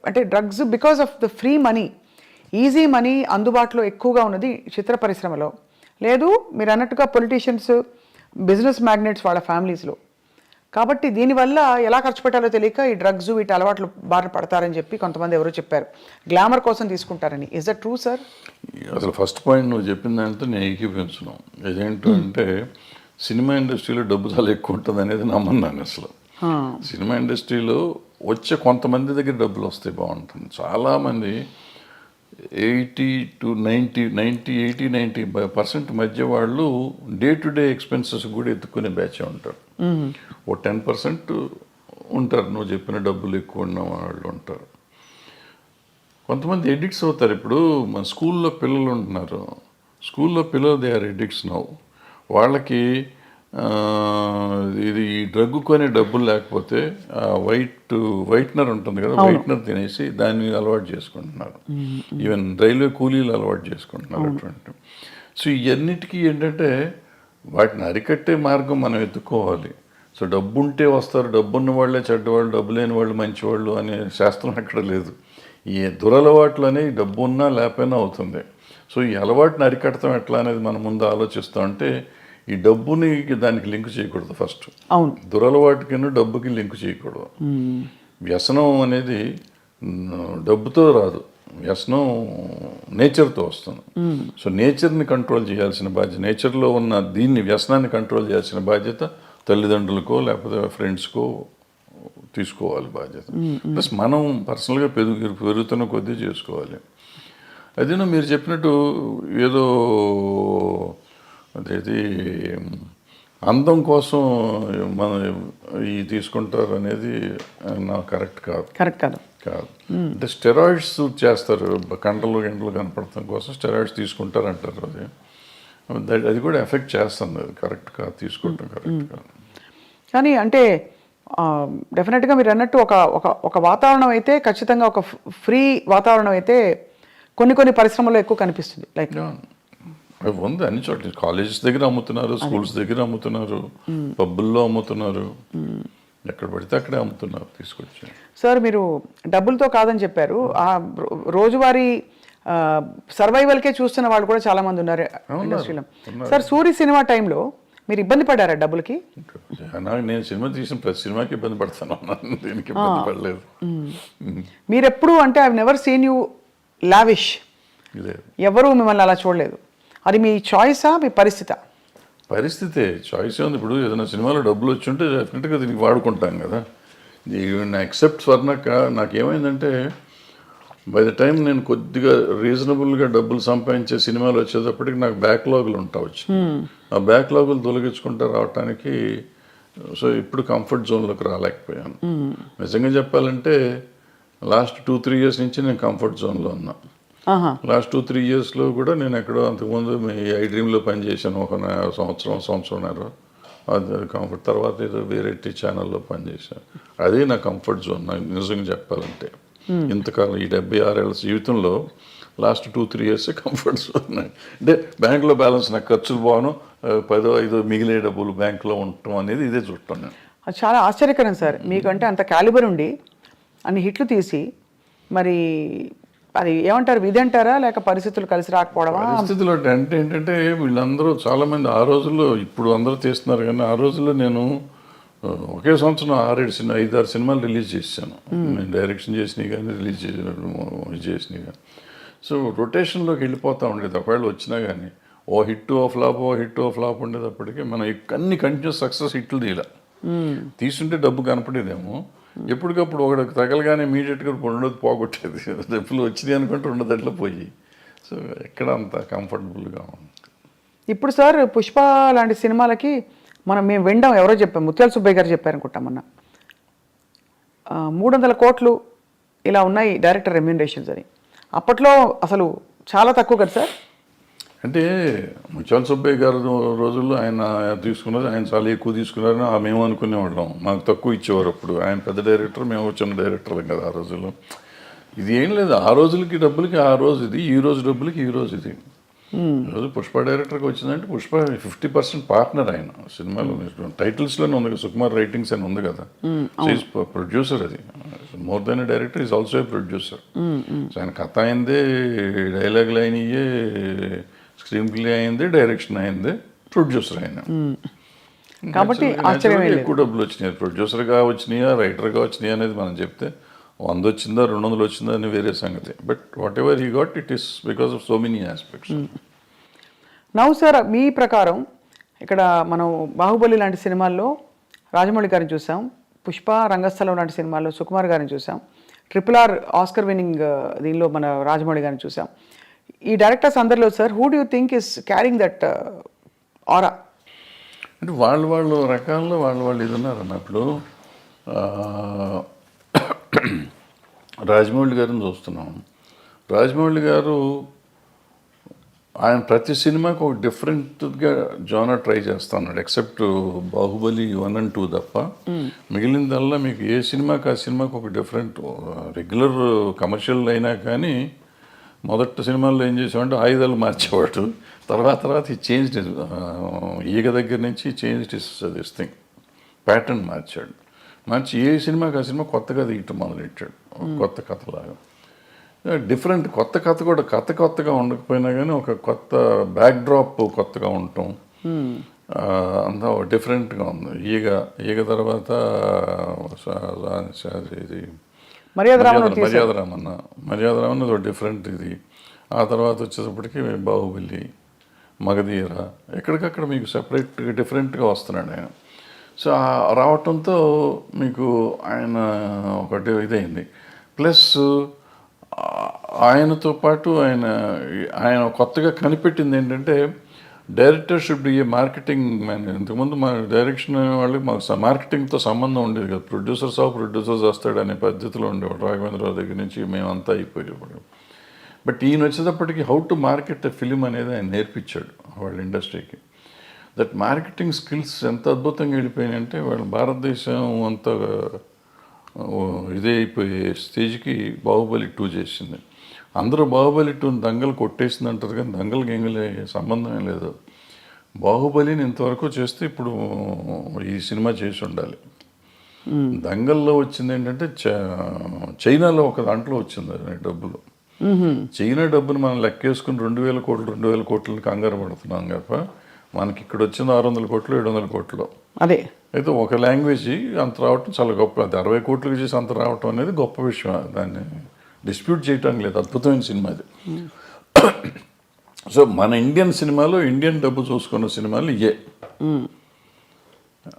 అంటే drugs because of the free money, easy money అందుబాటులో ఎక్కువగా ఉన్నది చిత్ర పరిశ్రమలో. లేదు మీరు అన్నట్టుగా పొలిటీషియన్స్, బిజినెస్ మ్యాగ్నెట్స్ వాళ్ళ ఫ్యామిలీస్లో. కాబట్టి దీనివల్ల ఎలా ఖర్చు పెట్టాలో తెలియక ఈ డ్రగ్స్ వీటి అలవాట్లు బారిన పడతారని చెప్పి కొంతమంది ఎవరో చెప్పారు, గ్లామర్ కోసం తీసుకుంటారని. Is that true sir? అసలు ఫస్ట్ పాయింట్ నువ్వు చెప్పిన దాంతో నేను ఏకీభవించున్నాను. ఇదేంటంటే సినిమా ఇండస్ట్రీలో డబ్బు చాలా ఎక్కువ ఉంటుంది అనేది నమ్మన్నాను. అసలు సినిమా ఇండస్ట్రీలో వచ్చే కొంతమంది దగ్గర డబ్బులు వస్తే బాగుంటుంది. చాలామంది 80% మధ్య వాళ్ళు డే టు డే ఎక్స్పెన్సెస్ కూడా ఎత్తుకునే బ్యాచ్ ఉంటారు. ఓ 10% ఉంటారు నువ్వు చెప్పిన డబ్బులు ఎక్కువ ఉన్న వాళ్ళు ఉంటారు. కొంతమంది ఎడిక్ట్స్ అవుతారు. ఇప్పుడు మన స్కూల్లో పిల్లలు ఉంటున్నారు, స్కూల్లో పిల్లలు దే ఆర్ ఎడిక్ట్స్ నౌ. వాళ్ళకి ఆ, ఇది ఈ డ్రగ్ కొనే డబ్బులు లేకపోతే వైట్నర్ ఉంటుంది కదా, వైట్నర్ తినేసి దాన్ని అలవాటు చేసుకుంటున్నారు. ఈవెన్ రైల్వే కూలీలు అలవాటు చేసుకుంటున్నారు అటువంటి. సో ఇవన్నిటికీ ఏంటంటే వాటిని అరికట్టే మార్గం మనం ఎత్తుకోవాలి. సో డబ్బు ఉంటే వస్తారు, డబ్బున్న వాళ్ళే చెడ్డవాళ్ళు, డబ్బు లేని వాళ్ళు మంచివాళ్ళు అనే శాస్త్రం ఎక్కడ లేదు. ఈ దురలవాట్లు అనేవి డబ్బు ఉన్నా లేకపోయినా అవుతుంది. సో ఈ అలవాటుని అరికడతాం ఎట్లా అనేది మనం ముందు ఆలోచిస్తాం. అంటే ఈ డబ్బుని దానికి లింక్ చేయకూడదు ఫస్ట్. అవును, దురలవాటుకి డబ్బుకి లింక్ చేయకూడదు. వ్యసనం అనేది డబ్బుతో రాదు, వ్యసనం నేచర్తో వస్తుంది. సో నేచర్ని కంట్రోల్ చేయాల్సిన బాధ్యత, నేచర్లో ఉన్న దీన్ని వ్యసనాన్ని కంట్రోల్ చేయాల్సిన బాధ్యత తల్లిదండ్రులకో లేకపోతే ఫ్రెండ్స్కో తీసుకోవాలి బాధ్యత. ప్లస్ మనం పర్సనల్గా పెరుగుతున్న కొద్దీ చేసుకోవాలి. అదేనా మీరు చెప్పినట్టు ఏదో అదేది అందం కోసం మనం ఈ తీసుకుంటారు అనేది నాకు కరెక్ట్ కాదు. కాదు. అంటే స్టెరాయిడ్స్ చేస్తారు, కండలు కనపడటం కోసం స్టెరాయిడ్స్ తీసుకుంటారు అంటారు. అది కూడా ఎఫెక్ట్ చేస్తుంది, అది కరెక్ట్ కాదు, తీసుకోవటం కరెక్ట్ కాదు. కానీ అంటే డెఫినెట్గా మీరు అన్నట్టు ఒక వాతావరణం అయితే ఖచ్చితంగా ఒక ఫ్రీ వాతావరణం అయితే కొన్ని పరిశ్రమల్లో ఎక్కువ కనిపిస్తుంది. లైక్ ఉంది అన్ని చోట్ల, కాలేజెస్ దగ్గర అమ్ముతున్నారు, స్కూల్స్ దగ్గర అమ్ముతున్నారు, పబ్బుల్లో అమ్ముతున్నారు, ఎక్కడ పడితే అక్కడే అమ్ముతున్నారు తీసుకొచ్చి. సార్ మీరు డబ్బులతో కాదని చెప్పారు, ఆ రోజువారీ సర్వైవల్కే చూస్తున్న వాళ్ళు కూడా చాలా మంది ఉన్నారు ఇండస్ట్రీలో. సార్ సూరి సినిమా టైంలో మీరు ఇబ్బంది పడ్డారా డబ్బులకి? నేను సినిమా తీసిన ప్రతి సినిమాకి ఇబ్బంది పడతాను, దీనికి ఇబ్బంది పడలేదు. మీరు ఎప్పుడు అంటే I never seen you lavish, ఎవరు మిమ్మల్ని అలా చూడలేదు. అది మీ చాయిసా మీ పరిస్థితే చాయిస్ ఉంది. ఇప్పుడు ఏదైనా సినిమాలో డబ్బులు వచ్చి ఉంటే డెఫినెట్గా దీనికి వాడుకుంటాం కదా. ఎక్సెప్ట్ స్వర్ణక్క నాకేమైందంటే బై ద టైం నేను కొద్దిగా రీజనబుల్గా డబ్బులు సంపాదించే సినిమాలు వచ్చేటప్పటికి నాకు బ్యాక్లాగులు ఉంటావచ్చు. ఆ బ్యాక్లాగులు తొలగించుకుంటూ రావటానికి సో ఇప్పుడు కంఫర్ట్ జోన్లోకి రాలేకపోయాను. నిజంగా చెప్పాలంటే లాస్ట్ 2-3 ఇయర్స్ నుంచి నేను కంఫర్ట్ జోన్లో ఉన్నా. లాస్ట్ 2-3 ఇయర్స్లో కూడా నేను ఎక్కడో అంతకుముందు ఐ డ్రీమ్లో పనిచేశాను ఒక సంవత్సరంన్నర. అది కంఫర్ట్. తర్వాత ఏదో వేరే ఛానల్లో పనిచేశాను. అదే నా కంఫర్ట్ జోన్. నాకు నిజంగా చెప్పాలంటే ఇంతకాలం ఈ 76 ఏళ్ళ జీవితంలో లాస్ట్ 2-3 ఇయర్స్ కంఫర్ట్ జోన్. అంటే బ్యాంకులో బ్యాలెన్స్ నాకు ఖర్చులు పోను, 10-5 మిగిలే డబ్బులు బ్యాంకులో ఉండటం అనేది ఇదే చూడటం నేను. అది చాలా ఆశ్చర్యకరం సార్. మీకంటే అంత క్యాలిబర్ ఉండి అన్ని హిట్లు తీసి మరి అది ఏమంటారు, విధి అంటారా లేక పరిస్థితులు కలిసి రాకపోవడమా? పరిస్థితులు అంటే ఏంటంటే వీళ్ళందరూ చాలామంది ఆ రోజుల్లో, ఇప్పుడు అందరూ తీస్తున్నారు కానీ ఆ రోజుల్లో నేను ఒకే సంవత్సరం 5-6 సినిమాలు రిలీజ్ చేశాను. నేను డైరెక్షన్ చేసినవి కానీ రిలీజ్ చేసినవి కానీ. సో రొటేషన్లోకి వెళ్ళిపోతూ ఉండేది. ఒకవేళ వచ్చినా కానీ ఓ హిట్ ఓ ఫ్లాప్ ఉండేటప్పటికీ మనం అన్ని కంటిన్యూస్ సక్సెస్ హిట్లు తీయాలి. తీసుంటే డబ్బు కనపడేదేమో, ఎప్పటికప్పుడు ఒకటి తగలగానే ఇమీడియట్గా ఉండదు, పోగొట్టేది. డబ్బులు వచ్చినాయి అనుకుంటే ఉండదట్లో పోయి. సో ఎక్కడ అంత కంఫర్టబుల్గా ఉంది. ఇప్పుడు సార్ పుష్ప లాంటి సినిమాలకి మేము వినడం ఎవరో చెప్పాం, ముత్యాల సుబ్బయ్య గారు చెప్పారనుకుంటాం మొన్న, 300 కోట్లు ఇలా ఉన్నాయి డైరెక్టర్ రెమ్యూనరేషన్స్ అని. అప్పట్లో అసలు చాలా తక్కువ కదా సార్. అంటే ముత్యాల సుబ్బయ్య గారు రోజుల్లో ఆయన తీసుకున్నది, ఆయన చాలా ఎక్కువ తీసుకున్నారని మేము అనుకునేవాళ్ళం. మాకు తక్కువ ఇచ్చేవారు అప్పుడు. ఆయన పెద్ద డైరెక్టర్, మేము చిన్న డైరెక్టర్లం కదా ఆ రోజుల్లో. ఇది ఏం లేదు, ఆ రోజులకి డబ్బులకి ఆ రోజు ఇది, ఈ రోజు డబ్బులకి ఈ రోజు ఇది. ఈరోజు పుష్ప డైరెక్టర్కి వచ్చిందంటే పుష్ప 50% పార్ట్నర్ ఆయన సినిమాలో. టైటిల్స్లోనే ఉంది కదా, సుకుమార్ రైటింగ్స్ అని ఉంది కదా. ప్రొడ్యూసర్, అది more than A director is also a producer. So ఆయన కథ అయిందే, డైలాగులు అయినయే, స్క్రీన్ ప్లే అయింది, డైరెక్షన్ అయింది, ప్రొడ్యూసర్ అయినా. కాబట్టి ఎక్కువ డబ్బులు వచ్చినాయి. ప్రొడ్యూసర్గా వచ్చినాయా రైటర్గా వచ్చినాయా అనేది మనం చెప్తే 100 వచ్చిందా 200 వచ్చిందా అని వేరే సంగతి. But whatever he got, it is because of so many aspects. Now sir, మీ ప్రకారం ఇక్కడ మనం బాహుబలి లాంటి సినిమాల్లో రాజమౌళి గారిని చూసాం, పుష్ప రంగస్థలం లాంటి సినిమాల్లో సుకుమార్ గారిని చూసాం, RRR ఆస్కర్ విన్నింగ్ దీనిలో మన రాజమౌళి గారిని చూసాం. ఈ డైరెక్టర్స్ అందరిలో sir, who do you think is carrying that ఆరా? అంటే వాళ్ళు రకాల్లో వాళ్ళు ఇది ఉన్నారు అన్నప్పుడు. రాజమౌళి గారిని చూస్తున్నాం. రాజమౌళి గారు ఆయన ప్రతి సినిమాకి ఒక డిఫరెంట్గా జానర్ ట్రై చేస్తున్నాడు, ఎక్సెప్ట్ బాహుబలి 1 and 2 తప్ప. మిగిలిందల్లా మీకు ఏ సినిమాకి ఆ సినిమాకి ఒక డిఫరెంట్. రెగ్యులర్ కమర్షియల్ అయినా కానీ మొదటి సినిమాల్లో ఏం చేసామంటే ఆయుధాలు మార్చేవాడు. తర్వాత ఈ చేంజ్ ఈగ దగ్గర నుంచి చేంజ్ దిస్ థింగ్ ప్యాటర్న్ మార్చాడు. మార్చి ఏ సినిమాకి ఆ సినిమా కొత్తగా తీయటం మొదలెట్టాడు, కొత్త కథలాగా. డిఫరెంట్ కొత్త కథ కూడా కొత్తగా ఉండకపోయినా కానీ ఒక కొత్త బ్యాక్డ్రాప్ కొత్తగా ఉండటం అంతా డిఫరెంట్గా ఉంది. ఈగ తర్వాత ఇది మర్యాద రామన్న ఒక డిఫరెంట్ ఇది. ఆ తర్వాత వచ్చేటప్పటికి బాహుబలి, మగధీర, ఎక్కడికక్కడ మీకు సెపరేట్గా డిఫరెంట్గా వస్తున్నాడు ఆయన. సో రావటంతో మీకు ఆయన ఒకటి ఇదైంది. ప్లస్ ఆయనతో పాటు ఆయన కొత్తగా కనిపెట్టింది ఏంటంటే director should be A marketing man. ఇంతకుముందు మా డైరెక్షన్ వాళ్ళకి మాకు మార్కెటింగ్తో సంబంధం ఉండేది కదా. ప్రొడ్యూసర్స్ వస్తాడు అనే పద్ధతిలో ఉండేవాడు. రాఘవేంద్రరావు దగ్గర నుంచి మేమంతా అయిపోయేవాడు. బట్ ఈయన వచ్చేటప్పటికి how to market a film అనేది ఆయన నేర్పించాడు వాళ్ళ ఇండస్ట్రీకి. దట్ మార్కెటింగ్ స్కిల్స్ ఎంత అద్భుతంగా వెళ్ళిపోయినాయంటే వాళ్ళు భారతదేశం అంతా ఇదే అయిపోయే స్టేజ్కి బాహుబలి 2 చేసింది. అందరూ బాహుబలి 2 దంగలు కొట్టేసింది అంటారు, కానీ దంగలకి ఎంగలే సంబంధమే లేదు. బాహుబలిని ఇంతవరకు చేస్తే ఇప్పుడు ఈ సినిమా చేసి ఉండాలి. దంగల్లో వచ్చింది ఏంటంటే చైనాలో ఒక దాంట్లో వచ్చింది డబ్బులు. చైనా డబ్బును మనం లెక్కేసుకుని 2,000 కోట్లని కంగారు పడుతున్నాం తప్ప మనకి ఇక్కడ వచ్చింది 600 కోట్లు 700 కోట్లు. అదే అయితే ఒక లాంగ్వేజ్ అంత రావటం చాలా గొప్ప. అది 60 కోట్లకి చేసి అంత రావటం అనేది గొప్ప విషయం. దాన్ని డిస్ప్యూట్ చేయటం లేదు. అద్భుతమైన సినిమా అది. సో మన ఇండియన్ సినిమాలో ఇండియన్ డబ్బు చూసుకున్న సినిమాలు ఇయే.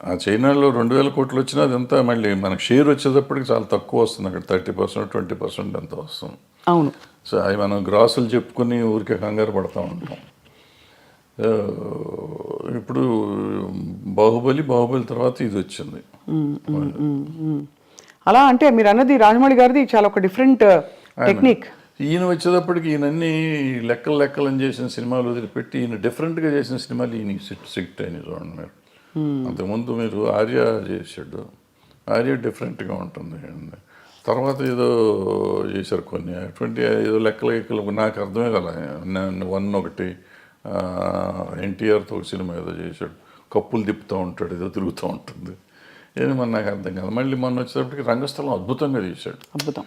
ఆ చైనాలో 2,000 కోట్లు వచ్చినా అదంతా మళ్ళీ మనకు షేర్ వచ్చేటప్పటికి చాలా తక్కువ వస్తుంది. అక్కడ 30% 20% అంత వస్తుంది. అవును. సో అవి మనం గ్రాసులు చెప్పుకుని ఊరికే కంగారు పడతా ఉంటాం. ఇప్పుడు బాహుబలి తర్వాత ఇది వచ్చింది. అలా అంటే మీరు అన్నది రాజమౌళి గారిది చాలా ఒక డిఫరెంట్ టెక్నిక్. ఈయన వచ్చేటప్పటికి ఈయనన్నీ లెక్కలు చేసిన సినిమాలు వదిలిపెట్టి ఈయన డిఫరెంట్గా చేసిన సినిమాలు ఈయన సిట్ అయినాయి చూడండి మీరు. అంతకుముందు మీరు ఆర్య చేసాడు. ఆర్య డిఫరెంట్గా ఉంటుంది. తర్వాత ఏదో చేశారు కొన్ని అటువంటి ఏదో లెక్కలు నాకు అర్థమే కదా. 1 ఒకటి ఎన్టీఆర్తో ఒక సినిమా ఏదో చేశాడు, కప్పులు తిప్పుతూ ఉంటాడు, ఏదో తిరుగుతూ ఉంటుంది. ఏది మన నాకు అర్థం కాదు. మళ్ళీ మొన్న వచ్చేటప్పటికి రంగస్థలం అద్భుతంగా తీశాడు. అద్భుతం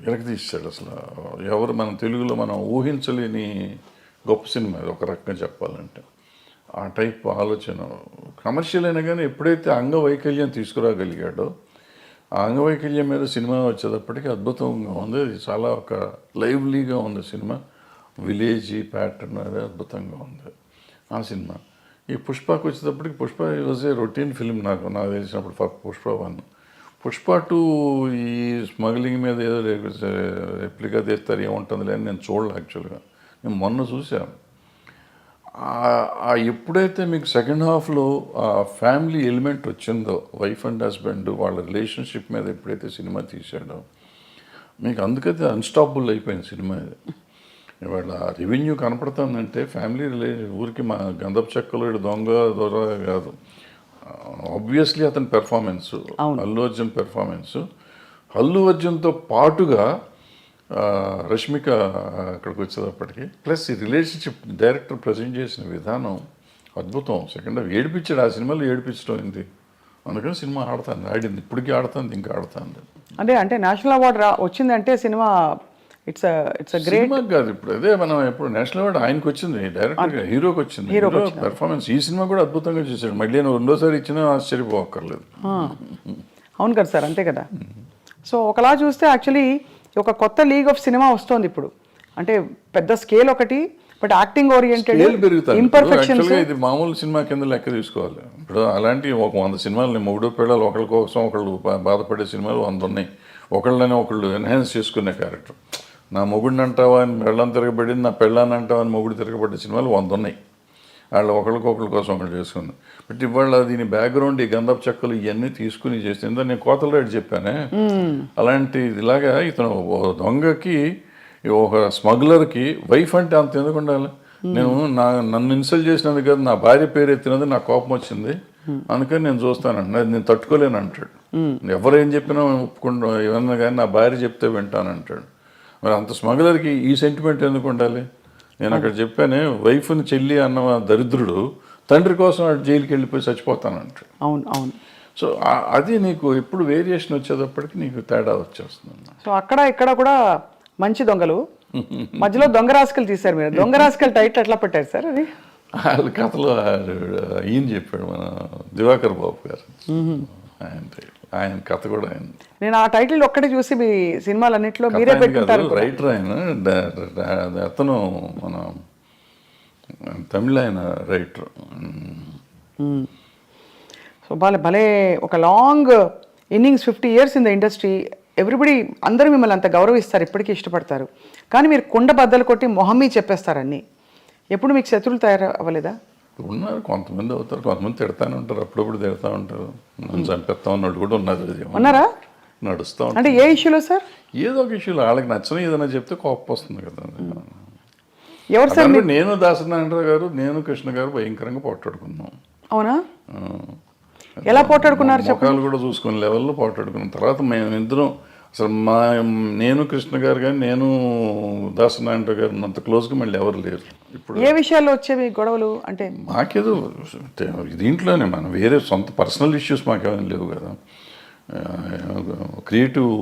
వెనక్కి తీశాడు. అసలు ఎవరు మన తెలుగులో మనం ఊహించలేని గొప్ప సినిమా అది ఒక రకంగా చెప్పాలంటే. ఆ టైప్ ఆలోచన కమర్షియల్ అయినా కానీ ఎప్పుడైతే అంగవైకల్యం తీసుకురాగలిగాడో ఆ అంగవైకల్యం మీద సినిమా వచ్చేటప్పటికి అద్భుతంగా ఉంది. అది చాలా ఒక లైవ్లీగా ఉంది సినిమా. విలేజీ ప్యాటర్న్ అది అద్భుతంగా ఉంది ఆ సినిమా. ఈ పుష్పకి వచ్చేటప్పటికి Pushpa was a routine film నాకు తెలిసినప్పుడు. పుష్ప 1, పుష్ప 2 ఈ స్మగ్లింగ్ మీద ఏదో రెప్లికా తీస్తారు ఏముంటుందిలే అని నేను చూడలే. యాక్చువల్గా నేను మొన్న చూశాను. ఎప్పుడైతే మీకు సెకండ్ హాఫ్లో ఆ ఫ్యామిలీ ఎలిమెంట్ వచ్చిందో, వైఫ్ అండ్ హస్బెండ్ వాళ్ళ రిలేషన్షిప్ మీద ఎప్పుడైతే సినిమా తీశాడో మీకు అందుకైతే అన్స్టాపబుల్ అయిపోయింది సినిమా. ఇది ఇవాళ రెవెన్యూ కనపడుతుందంటే ఫ్యామిలీ ఊరికి మా గంధపు చెక్కలు దొంగ కాదు. ఆబ్వియస్లీ అతని పెర్ఫార్మెన్స్, అల్లు అర్జున్ పెర్ఫార్మెన్స్, అల్లు అర్జున్తో పాటుగా రష్మిక అక్కడికి వచ్చేటప్పటికి ప్లస్ ఈ రిలేషన్షిప్ డైరెక్టర్ ప్రజెంట్ చేసిన విధానం అద్భుతం. సెకండ్ హాఫ్ ఏడిపించాడు. ఆ సినిమాలో ఏడిపించడం అయింది. అందుకని సినిమా ఆడింది, ఇప్పటికీ ఆడుతుంది, ఇంకా ఆడుతుంది. అంటే నేషనల్ అవార్డు వచ్చిందంటే సినిమా ఇట్స్ గ్రేట్ కాదు. ఇప్పుడు అదే మనం ఎప్పుడు నేషనల్ అవార్డు ఆయనకు వచ్చింది, డైరెక్టర్గా హీరోకి వచ్చింది. హీరో పెర్ఫార్మెన్స్ ఈ సినిమా కూడా అద్భుతంగా చేశాడు. మళ్ళీ నేను రెండోసారి ఇచ్చినా ఆశ్చర్యపోక్కర్లేదు. అవును కదా సార్, అంతే కదా. సో ఒకలా చూస్తే యాక్చువల్లీ ఒక కొత్త లీగ్ ఆఫ్ సినిమా వస్తుంది ఇప్పుడు. అంటే పెద్ద స్కేల్ ఒకటి, బట్ యాక్టింగ్ ఓరియంటెడ్ ఇంపర్ఫెక్షన్స్. ఇది మామూలు సినిమా కింద లెక్క తీసుకోవాలి. ఇప్పుడు అలాంటి ఒక 100 సినిమాలు మూడో పిల్లలు ఒకళ్ళ కోసం ఒకళ్ళు బాధపడే సినిమాలు 100 ఉన్నాయి. ఒకళ్ళని ఒకళ్ళు ఎన్హాన్స్ చేసుకునే క్యారెక్టర్. నా మొగుడిని అంటావా అని పెళ్ళని తిరగబడింది, నా పెళ్ళాన్ని అంటావా అని మొగుడు తిరగబడ్డ సినిమాలు 100 ఉన్నాయి. వాళ్ళు ఒకళ్ళ కోసం ఒకళ్ళు చేసుకుంది. బట్ ఇవాళ దీని బ్యాక్గ్రౌండ్ ఈ గంధపు చెక్కలు ఇవన్నీ తీసుకుని చేసిందో నేను కోతల రేటు చెప్పానే. అలాంటి ఇలాగా ఇతను దొంగకి ఒక స్మగ్లర్కి వైఫ్ అంటే అంత ఎందుకు ఉండాలి? నేను నన్ను ఇన్సల్ట్ చేసినందుకు కదా, నా భార్య పేరు ఎత్తినది నాకు కోపం వచ్చింది, అందుకని నేను చూస్తానండి, నేను తట్టుకోలేను అంటాడు. ఎవరేం చెప్పినా ఒప్పుకుంటా, ఏమన్నా కానీ నా భార్య చెప్తే వింటానంటాడు. మరి అంత స్మగ్లర్కి ఈ సెంటిమెంట్ ఎందుకు ఉండాలి? నేను అక్కడ చెప్పానే, వైఫ్ని చెల్లి అన్న దరిద్రుడు తండ్రి కోసం జైలుకి వెళ్ళిపోయి చచ్చిపోతానంటాడు. అవును అవును. సో అది నీకు ఎప్పుడు వేరియేషన్ వచ్చేటప్పటికి నీకు తేడా వచ్చేస్తుంది. సో అక్కడ ఇక్కడ కూడా మంచి దొంగలు, మధ్యలో దొంగ రాసుకలు తీశారు మీరు. దొంగ రాసుకలు టైటిల్ ఎట్లా పెట్టారు సార్ అది? వాళ్ళ కథలో ఈయన చెప్పాడు, మన దివాకర్ బాబు గారు, ఆయన కథ కూడా ఆయన. నేను ఆ టైటిల్ ఒక్కటే చూసి మీ సినిమాలన్నింటిలో మీరే పెట్టుకుంటారు. రైటర్ ఆయన, అతను మన తమిళ ఆయన రైటర్. సో భలే ఒక long innings, 50 years in the industry. Everybody అందరూ మిమ్మల్ని అంత గౌరవిస్తారు, ఇప్పటికీ ఇష్టపడతారు. కానీ మీరు కుండ బద్దలు కొట్టి మొహమ్మీ చెప్పేస్తారన్నీ. ఎప్పుడు మీకు శత్రువులు తయారు అవ్వలేదా? ఉన్నారు, కొంతమంది అవుతారు, కొంతమంది తిడతానే ఉంటారు, అప్పుడప్పుడు తిడతా ఉంటారు, నన్ను చంపేస్తా ఉన్నట్టు కూడా ఉన్నది. ఉన్నారా? నడుస్తూ ఉంటారు. అంటే ఏ ఇష్యూలో సార్? ఏదో ఒక ఇష్యూలో వాళ్ళకి నచ్చని ఏదైనా చెప్తే కోపం వస్తుంది కదా. ఎవరు సార్? నేను దాసనారాయణరావు గారు, నేను కృష్ణ గారు భయంకరంగా పోట్లాడుకున్నాం. అవునా? ఎలా పోట్లాడుకున్నారు? ముఖాలు కూడా చూసుకునే లెవెల్లో పోట్లాడుకున్నాం. తర్వాత మేము ఇద్దరం అసలు నేను కృష్ణ గారు కానీ, నేను దాసనారాయణరావు గారు అంత క్లోజ్గా మళ్ళీ ఎవరు లేరు. ఇప్పుడు ఏ విషయాల్లో వచ్చేవి గొడవలు? అంటే మాకేదో దీంట్లోనే మనం వేరే సొంత పర్సనల్ ఇష్యూస్ మాకేమైనా లేవు కదా. క్రియేటివ్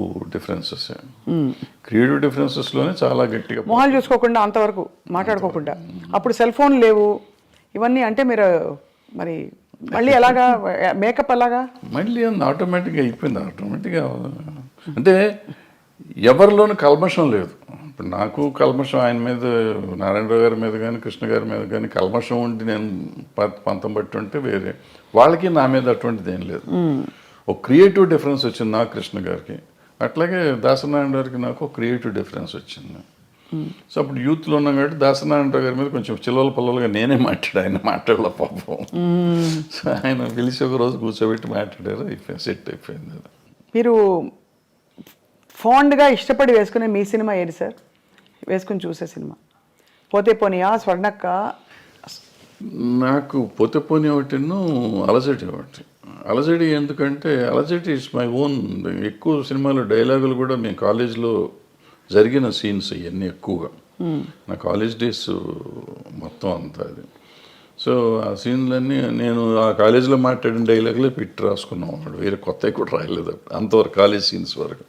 డిఫరెన్సెస్లోనే చాలా గట్టిగా మొహాలు చూసుకోకుండా, అంతవరకు మాట్లాడుకోకుండా. అప్పుడు సెల్ ఫోన్ లేవు ఇవన్నీ. అంటే మీరు మరి మళ్ళీ ఎలాగా మేకప్ అలాగా మళ్ళీ ఆటోమేటిక్గా అయిపోయింది. ఆటోమేటిక్గా అంటే ఎవరిలోనూ కల్మషం లేదు. ఇప్పుడు నాకు కల్మషం ఆయన మీద, నారాయణరావు గారి మీద కానీ, కృష్ణ గారి మీద కానీ కల్మషం ఉండి నేను పంతం బట్టి ఉంటే వేరే, వాళ్ళకి నా మీద అటువంటిది ఏం లేదు. ఒక క్రియేటివ్ డిఫరెన్స్ వచ్చింది నాకు కృష్ణ గారికి, అట్లాగే దాసనారాయణ గారికి నాకు ఒక క్రియేటివ్ డిఫరెన్స్ వచ్చింది. సో అప్పుడు యూత్లో ఉన్నాం కాబట్టి దాసనారాయణరావు గారి మీద కొంచెం చిల్లల పల్లలుగా నేనే మాట్లాడు, ఆయన మాట్లాడలే పాపం. సో ఆయన పిలిచి ఒక రోజు కూర్చోబెట్టి మాట్లాడారు, అయిపోయింది, సెట్ అయిపోయింది. మీరు ఫాండ్గా ఇష్టపడి వేసుకునే మీ సినిమా ఏది సార్? వేసుకుని చూసే సినిమా పోతే పోనీయా, స్వర్ణక్క? నాకు పోతే పోనీ ఒకటిను, అలజడి ఒకటి. అలజడి ఎందుకంటే అలజడి ఇట్స్ మై ఓన్. ఎక్కువ సినిమాలు డైలాగులు కూడా మేము కాలేజ్లో జరిగిన సీన్స్ ఇవన్నీ ఎక్కువగా, నా కాలేజ్ డేస్ మొత్తం అంతా అది. సో ఆ సీన్లన్నీ నేను ఆ కాలేజీలో మాట్లాడిన డైలాగులే పెట్టి రాసుకున్నాం అన్నాడు, వేరే కొత్తవి కూడా రాయలేదు అంతవరకు, కాలేజ్ సీన్స్ వరకు.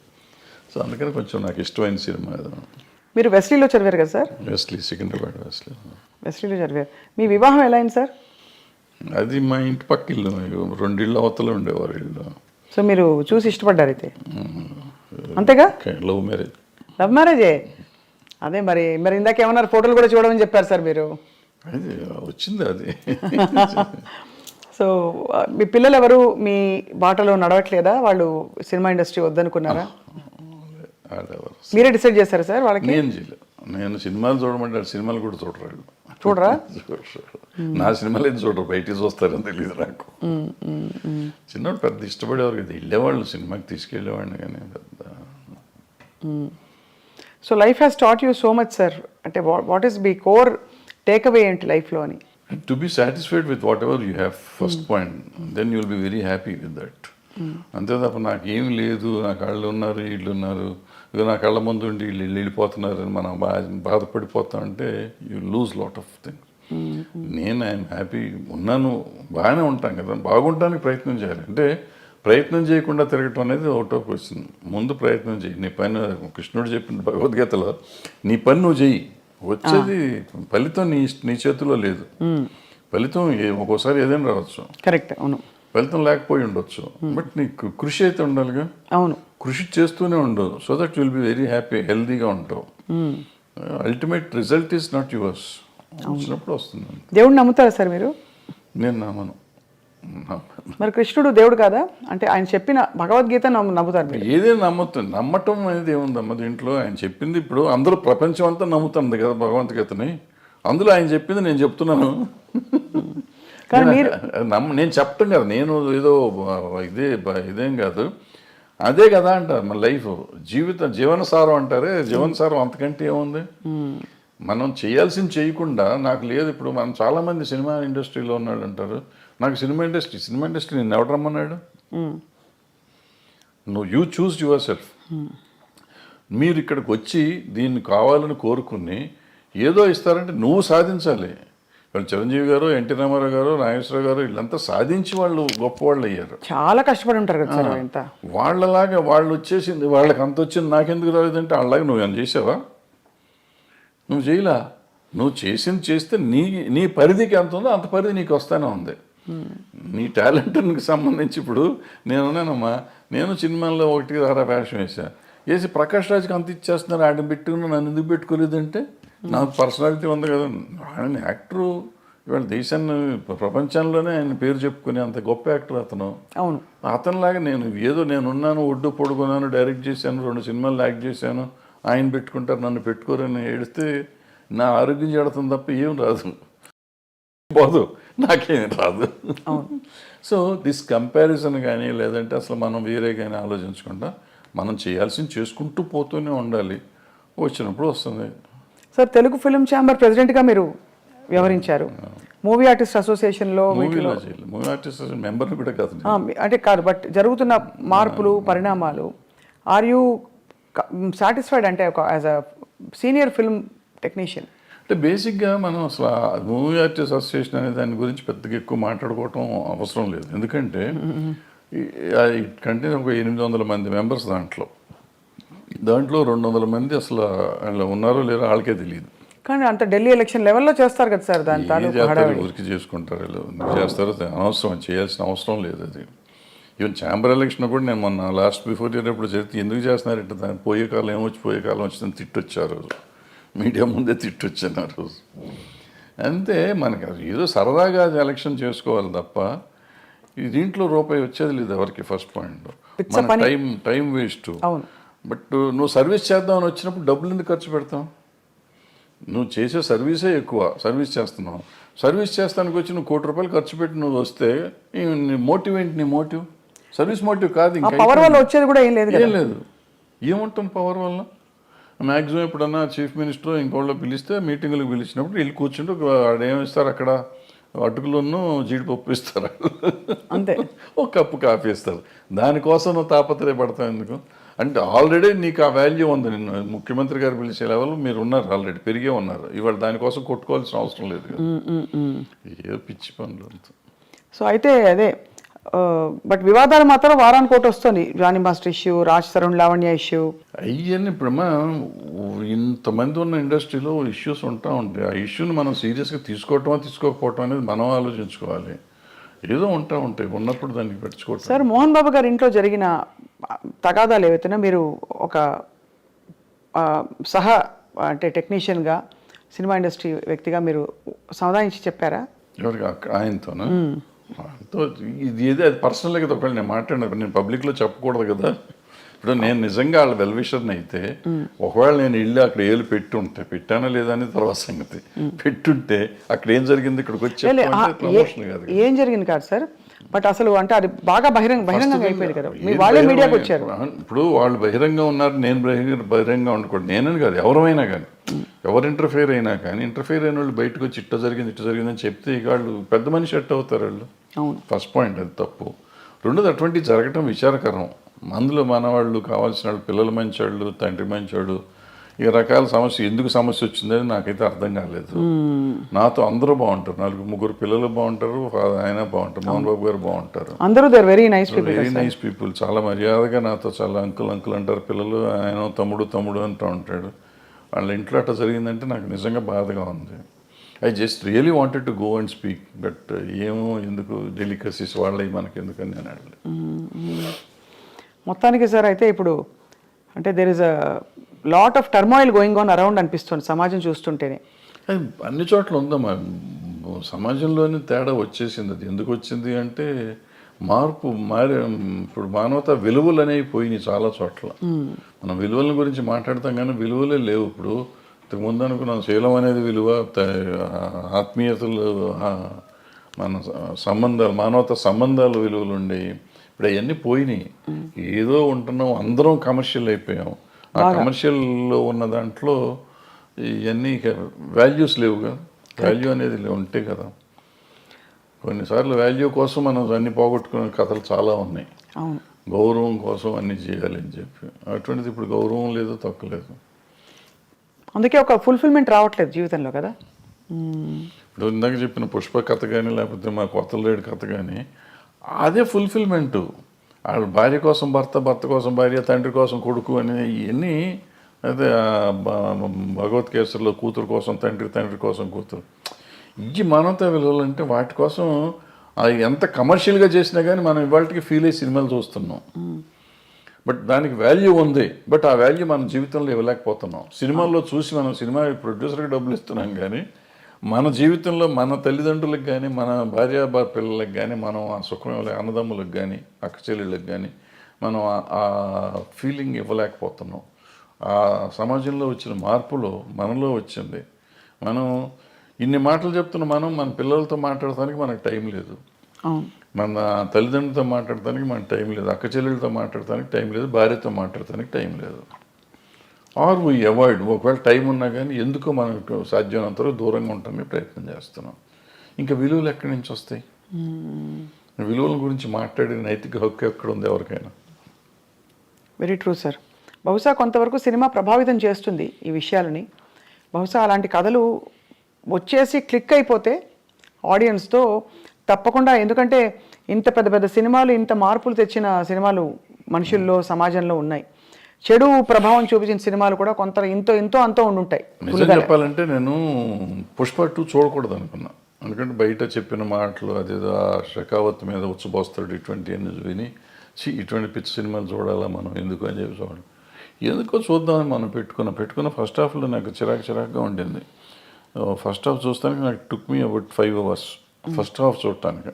సో అందుకని కొంచెం నాకు ఇష్టమైన సినిమా. మీరు వెస్లీలో చదివారు కదా సార్? వెస్లీ, సికింద్రాబాద్ వెస్లీలో చదివారు. మీ వివాహం ఎలా అయింది సార్? అది మా ఇంటి పక్క ఇల్లు, 2 ఇళ్ళు అవతల ఉండేవారు ఇల్లు. సో మీరు చూసి ఇష్టపడ్డారు అయితే, అంతేగా? Love marriage. లవ్ మ్యారేజే. అదే మరి ఇందాక ఏమన్నారు, ఫోటోలు కూడా చూడమని చెప్పారు సార్ మీరు. అది వచ్చింది అది. సో మీ పిల్లలు ఎవరు మీ బాటలో నడవట్లేదా? వాళ్ళు సినిమా ఇండస్ట్రీ వద్దనుకున్నారా? మీరే డిసైడ్ చేశారా సార్ వాళ్ళకి? నేను చేయలేదు, నేను సినిమాలు చూడమంటే సినిమాలు కూడా చూడరు. చూడరా? నా సినిమాలు ఏం చూడరు, బయటికి చూస్తారని తెలియదు నాకు. చిన్నప్పుడు పెద్ద ఇష్టపడేవారు కదా, వెళ్ళేవాళ్ళు సినిమాకి, తీసుకెళ్ళేవాడిని కానీ పెద్ద. So life has taught you so much sir. అంటే వాట్ ఈస్ మీ కోర్ టేక్ అవే ఏంటి లైఫ్లో అని? To be satisfied with whatever you have, first point, then you will be very happy with that. అంతే తప్ప నాకేం లేదు, నా కళ్ళు ఉన్నారు, వీళ్ళు ఉన్నారు, ఇక నా కళ్ళ ముందు ఉండి వీళ్ళు వెళ్ళిపోతున్నారని మనం బాధపడిపోతామంటే you lose lot of things. నేను ఐఎమ్ హ్యాపీ ఉన్నాను, బాగానే ఉంటాను కదా. బాగుంటానికి ప్రయత్నం చేయాలి. అంటే ప్రయత్నం చేయకుండా తిరగటం అనేది అవుట్ ఆఫ్ క్వశ్చన్. ముందు ప్రయత్నం చేయి, నీ పని, కృష్ణుడు చెప్పిన భగవద్గీతలో, నీ పని నువ్వు చెయ్యి, వచ్చేది ఫలితం నీ చేతిలో లేదు. ఫలితం ఒక్కోసారి ఏదైనా రావచ్చు, కరెక్ట్, అవును, ఫలితం లేకపోయి ఉండొచ్చు, బట్ నీకు కృషి అయితే ఉండాలిగా. అవును, కృషి చేస్తూనే ఉండవు, so that will be very happy, హెల్దీగా ఉంటావు. Ultimate result is not yours, వచ్చినప్పుడు వస్తుంది. దేవుడు నమ్ముతారా సార్ మీరు? నేను నమ్మను. మరి కృష్ణుడు దేవుడు కాదా? అంటే ఆయన చెప్పిన భగవద్గీత నమ్ముతారు? ఏదైనా నమ్మటం అనేది ఏముందమ్మ దీంట్లో. ఆయన చెప్పింది ఇప్పుడు అందరూ ప్రపంచం అంతా నమ్ముతుంది కదా భగవద్గీతని, అందులో ఆయన చెప్పింది నేను చెప్తున్నాను. నేను చెప్పటం కదా, నేను ఏదో ఇదేం కాదు. అదే కదా అంటారు మన లైఫ్ జీవనసారం అంటారే, జీవనసారం అంతకంటే ఏముంది. మనం చేయాల్సింది చేయకుండా నాకు లేదు. ఇప్పుడు మనం చాలామంది సినిమా ఇండస్ట్రీలో ఉన్నాడు అంటారు, నాకు సినిమా ఇండస్ట్రీ నేను ఎవడు రమ్మన్నాడు. నువ్వు యూ చూస్ యువర్ సెల్ఫ్. మీరు ఇక్కడికి వచ్చి దీన్ని కావాలని కోరుకుని ఏదో ఇస్తారంటే నువ్వు సాధించాలి. ఇప్పుడు చిరంజీవి గారు, ఎన్టీ రామారావు గారు, నాగేశ్వరరావు గారు వీళ్ళంతా సాధించి వాళ్ళు గొప్పవాళ్ళు అయ్యారు. చాలా కష్టపడి ఉంటారు కదా సార్ ఇంత. వాళ్ళలాగా వాళ్ళు వచ్చేసింది, వాళ్ళకి అంత వచ్చింది నాకెందుకు రాలేదంటే వాళ్ళలాగా నువ్వు ఏమైనా చేసావా? నువ్వు చేయలా. నువ్వు చేసింది చేస్తే నీ పరిధికి ఎంత ఉందో అంత పరిధి నీకు వస్తానే ఉంది. నీ టాలెంట్కి సంబంధించి ఇప్పుడు నేనున్నానమ్మా, నేను సినిమాల్లో 1 వేషం వేసి ప్రకాష్ రాజ్కి అంత ఇచ్చేస్తున్నారు, ఆడిని పెట్టుకుని నన్ను ఎందుకు పెట్టుకోలేదంటే నాకు పర్సనాలిటీ ఉంది కదా. ఆయన యాక్టరు, ఇవాళ దేశాన్ని ప్రపంచంలోనే ఆయన పేరు చెప్పుకునే అంత గొప్ప యాక్టర్ అతను. అవును, అతనిలాగా నేనున్నాను, ఒడ్డు పొడుగున్నాను, డైరెక్ట్ చేశాను, 2 సినిమాలు యాక్ట్ చేశాను, ఆయన పెట్టుకుంటారు నన్ను పెట్టుకోరని ఏడిస్తే నా ఆరోగ్యం చెడుతుంది తప్ప ఏం రాదు, పోదు, నాకేం రాదు. సో దిస్ కంపారిజన్ కానీ లేదంటే అసలు మనం వేరే కానీ ఆలోచించకుండా మనం చేయాల్సింది చేసుకుంటూ పోతూనే ఉండాలి. వచ్చినప్పుడు వస్తుంది. సార్ తెలుగు ఫిల్మ్ ఛాంబర్ ప్రెసిడెంట్గా మీరు వ్యవహరించారు. మూవీ ఆర్టిస్ట్ అసోసియేషన్లో మూవీ ఆర్టిస్ట్ మెంబర్ని కూడా కాదు అంటే కాదు, బట్ జరుగుతున్న మార్పులు పరిణామాలు, ఆర్ యూ సాటిస్ఫైడ్ అంటే as a senior film technician? అంటే బేసిక్గా మనం అసలు మూవీ ఆర్టిస్ట్ అసోసియేషన్ అనే దాని గురించి పెద్దగా ఎక్కువ మాట్లాడుకోవటం అవసరం లేదు. ఎందుకంటే కంటే ఒక 800 మంది మెంబర్స్ దాంట్లో 200 మంది అసలు ఉన్నారో లేరో వాళ్ళకే తెలియదు. కానీ అంత ఢిల్లీ ఎలక్షన్ లెవెల్లో చేస్తారు కదా సార్, దాని ఊరికి చేసుకుంటారు చేస్తారో అనవసరం, చేయాల్సిన అవసరం లేదు. అది ఈవెన్ ఛాంబర్ ఎలక్షన్ కూడా నేను మొన్న లాస్ట్ బిఫోర్ ఇయర్ ఎప్పుడు చెప్తే ఎందుకు చేస్తున్నారంటే దాన్ని పోయే కాలం వచ్చిందని తిట్టొచ్చారు, మీడియా ముందే తిట్టొచ్చాను ఆ రోజు. అంతే, మనకి ఏదో సరదాగా ఎలక్షన్ చేసుకోవాలి తప్ప దీంట్లో రూపాయి వచ్చేది లేదు ఎవరికి. ఫస్ట్ పాయింట్ మన టైం వేస్ట్. బట్ నువ్వు సర్వీస్ చేద్దామని వచ్చినప్పుడు డబ్బులు ఎందుకు ఖర్చు పెడతావు? నువ్వు చేసే సర్వీసే ఎక్కువ, సర్వీస్ చేస్తున్నావు. సర్వీస్ చేస్తానికి వచ్చి నువ్వు ₹1,00,00,000 ఖర్చు పెట్టి నువ్వు వస్తే నీ మోటివ్ ఏంటి? నీ మోటివ్ సర్వీస్ మోటివ్ కాదు. ఇంకా పవర్ వల్ల వచ్చేది కూడా ఏం లేదు. ఏముంటుంది పవర్ వల్ల? మ్యాక్సిమం ఎప్పుడన్నా చీఫ్ మినిస్టర్ ఇంకోళ్ళు పిలిస్తే మీటింగులకు పిలిచినప్పుడు వెళ్ళి కూర్చుంటూ ఏమిస్తారు అక్కడ, అటుకులను జీడిపప్పు ఇస్తారు, అంతే, ఒక కప్పు కాఫీ ఇస్తారు. దానికోసం నువ్వు తాపత్రయపడతావు ఎందుకు? అంటే ఆల్రెడీ నీకు ఆ వాల్యూ ఉంది. నిన్ను ముఖ్యమంత్రి గారు పిలిచే లెవెల్ మీరు ఉన్నారు, ఆల్రెడీ పెరిగే ఉన్నారు. ఇవాళ దానికోసం కొట్టుకోవాల్సిన అవసరం లేదు కదా. ఏ పిచ్చి పనులు అంత. సో అయితే అదే, బట్ వివాదాలు మాత్రం వారానికి ఒకటి వస్తుంది. Jani Master issue, Raj Tarun Lavanya issue, అవన్నీ ఇప్పుడు ఇంతమంది ఉన్న ఇండస్ట్రీలో ఇష్యూస్ ఉంటా ఉంటాయి. ఆ ఇష్యూని మనం సీరియస్గా తీసుకోకపోవటం అనేది మనం ఆలోచించుకోవాలి. ఏదో ఉంటాయి, ఉన్నప్పుడు దానికి పెట్టుకోవటం. సార్ మోహన్ బాబు గారి ఇంట్లో జరిగిన తగాదాలు ఏవైతేనే మీరు ఒక అంటే టెక్నీషియన్గా, సినిమా ఇండస్ట్రీ వ్యక్తిగా మీరు సమాధానించి చెప్పారా? ఎవరికి? ఆయనతోనా? ఇది ఏదో అది పర్సనల్గా కదా. ఒకవేళ నేను మాట్లాడినప్పుడు నేను పబ్లిక్లో చెప్పకూడదు కదా. ఇప్పుడు నేను నిజంగా వాళ్ళ వెల్విషర్ని అయితే ఒకవేళ నేను వెళ్ళి అక్కడ ఏళ్ళు పెట్టుంటే, పెట్టానా లేదా అనేది తర్వాత సంగతి, పెట్టుంటే అక్కడ ఏం జరిగింది ఇక్కడికి వచ్చి ప్రమోషన్ కాదు, ఏం జరిగింది కాదు సార్. బట్ అసలు అంటే అది బాగా బహిరంగంగా అయిపోయింది కదా, వాళ్ళే మీడియాకి వచ్చారు. ఇప్పుడు వాళ్ళు బహిరంగంగా ఉన్నారు, నేను బహిరంగంగా ఉండకూడదు. నేనని కాదు, ఎవరైనా కానీ, ఎవరు ఇంటర్ఫేర్ అయినా కానీ, ఇంటర్ఫేర్ అయిన వాళ్ళు బయటకు వచ్చి ఇట్ట జరిగిందని చెప్తే ఇక వాళ్ళు పెద్ద మనిషి ఎట్ అవుతారు వాళ్ళు. ఫస్ట్ పాయింట్ అది తప్పు. రెండోది అటువంటివి జరగటం విచారకరం. అందులో మనవాళ్ళు కావాల్సిన వాళ్ళు, పిల్లలు మంచివాళ్ళు, తండ్రి మంచివాడు, ఈ రకాల ఎందుకు సమస్య వచ్చిందని నాకైతే అర్థం కాలేదు. నాతో అందరూ బాగుంటారు, 4-3 పిల్లలు బాగుంటారు, ఆయన బాగుంటారు, మోహన్ బాబు గారు బాగుంటారు, అందరూ వెరీ నైస్ పీపుల్. చాలా మర్యాదగా నాతో చాలా అంకుల్ అంటారు పిల్లలు, ఆయన తమ్ముడు అంటూ ఉంటాడు. వాళ్ళ ఇంట్లో అట్లా జరిగిందంటే నాకు నిజంగా బాధగా ఉంది. I just really wanted to go and speak, but ఏమో ఎందుకు డెలికసీస్ వాళ్ళవి మనకి ఎందుకని నేను అడగలేదు. మొత్తానికి సార్ అయితే ఇప్పుడు అంటే there is a lot of turmoil going on around అనిపిస్తుంది సమాజం చూస్తుంటేనే. అన్ని చోట్ల ఉందమ్మా, సమాజంలోనే తేడా వచ్చేసింది. అది ఎందుకు వచ్చింది అంటే ఇప్పుడు మానవత విలువలు అనేవి పోయినాయి చాలా చోట్ల. మనం విలువల గురించి మాట్లాడతాం కానీ విలువలే లేవు. ఇప్పుడు ఇంతకుముందు అనుకున్నాం శీలం అనేది విలువ, ఆత్మీయతలు, మన సంబంధాలు, మానవత సంబంధాలు విలువలు ఉండేవి. ఇప్పుడు అవన్నీ పోయినాయి. ఏదో ఉంటున్నాం, అందరం కమర్షియల్ అయిపోయాం. ఆ కమర్షియల్లో ఉన్న దాంట్లో ఇవన్నీ వాల్యూస్ లేవుగా. వాల్యూ అనేది ఉంటే కదా. కొన్నిసార్లు వాల్యూ కోసం మనం అన్ని పోగొట్టుకునే కథలు చాలా ఉన్నాయి. అవును. గౌరవం కోసం అన్ని చేయాలని చెప్పి, అటువంటిది ఇప్పుడు గౌరవం లేదు, తక్కువలేదు. అందుకే ఒక ఫుల్ఫిల్మెంట్ రావట్లేదు జీవితంలో కదా. ఇప్పుడు ఇందాక చెప్పిన పుష్ప కథ కానీ, లేకపోతే మా కొత్తలేడు కథ కానీ, అదే ఫుల్ఫిల్మెంటు. వాళ్ళ భార్య కోసం భర్త, భర్త కోసం భార్య, తండ్రి కోసం కొడుకు అని ఇవన్నీ అదే భగవద్గీతలో కూతురు కోసం తండ్రి, తండ్రి కోసం కూతురు. ఇవి మానవతా విలువలు అంటే వాటి కోసం అది ఎంత కమర్షియల్గా చేసినా కానీ మనం ఇవాళకి ఫీల్ అయ్యి సినిమాలు చూస్తున్నాం. బట్ దానికి వాల్యూ ఉంది. బట్ ఆ వాల్యూ మన జీవితంలో ఇవ్వలేకపోతున్నాం. సినిమాల్లో చూసి మనం సినిమా ప్రొడ్యూసర్కి డబ్బులు ఇస్తున్నాం కానీ మన జీవితంలో మన తల్లిదండ్రులకు కానీ, మన భార్య పిల్లలకు కానీ, మనం ఆ సుఖం అన్నదమ్ములకు కానీ, అక్క చెల్లెళ్ళకి కానీ మనం ఆ ఫీలింగ్ ఇవ్వలేకపోతున్నాం. ఆ సమాజంలో వచ్చిన మార్పులో మనలో వచ్చింది. మనం ఇన్ని మాటలు చెప్తున్న మనం మన పిల్లలతో మాట్లాడటానికి మనకు టైం లేదు. మన తల్లిదండ్రులతో మాట్లాడటానికి మనకు టైం లేదు. అక్క చెల్లెళ్ళతో మాట్లాడటానికి టైం లేదు. భార్యతో మాట్లాడటానికి టైం లేదు. Are we avoid. ఒకవేళ టైం ఉన్నా కానీ ఎందుకో మనకు సాధ్యమైనంత వరకు దూరంగా ఉండటానికి ప్రయత్నం చేస్తున్నాం. ఇంకా విలువలు ఎక్కడి నుంచి వస్తాయి? విలువల గురించి మాట్లాడే నైతిక హక్కు ఎక్కడ ఉంది ఎవరికైనా? Very true sir. బహుశా కొంతవరకు సినిమా ప్రభావితం చేస్తుంది ఈ విషయాలని. బహుశా అలాంటి కథలు వచ్చేసి క్లిక్ అయిపోతే ఆడియన్స్తో తప్పకుండా, ఎందుకంటే ఇంత పెద్ద పెద్ద సినిమాలు, ఇంత మార్పులు తెచ్చిన సినిమాలు మనుషుల్లో, సమాజంలో ఉన్నాయి. చెడు ప్రభావం చూపించిన సినిమాలు కూడా కొంత ఎంతో అంతో ఉండుంటాయి. నిజం చెప్పాలంటే నేను పుష్ప 2 చూడకూడదు అనుకున్నా. ఎందుకంటే బయట చెప్పిన మాటలు, అదేదో షెకావత్ మీద ఉచ్చబోస్తాడు ఇటువంటి అన్ని విని, ఇటువంటి పిచ్చి సినిమాలు చూడాలా మనం ఎందుకు అని చెప్పి చూడాలి. ఎందుకో చూద్దామని మనం పెట్టుకున్న ఫస్ట్ హాఫ్లో నాకు చిరాకుగా ఉండింది. ఫస్ట్ హాఫ్ చూస్తానికి నాకు took me about 5 hours first half చూడటానికి.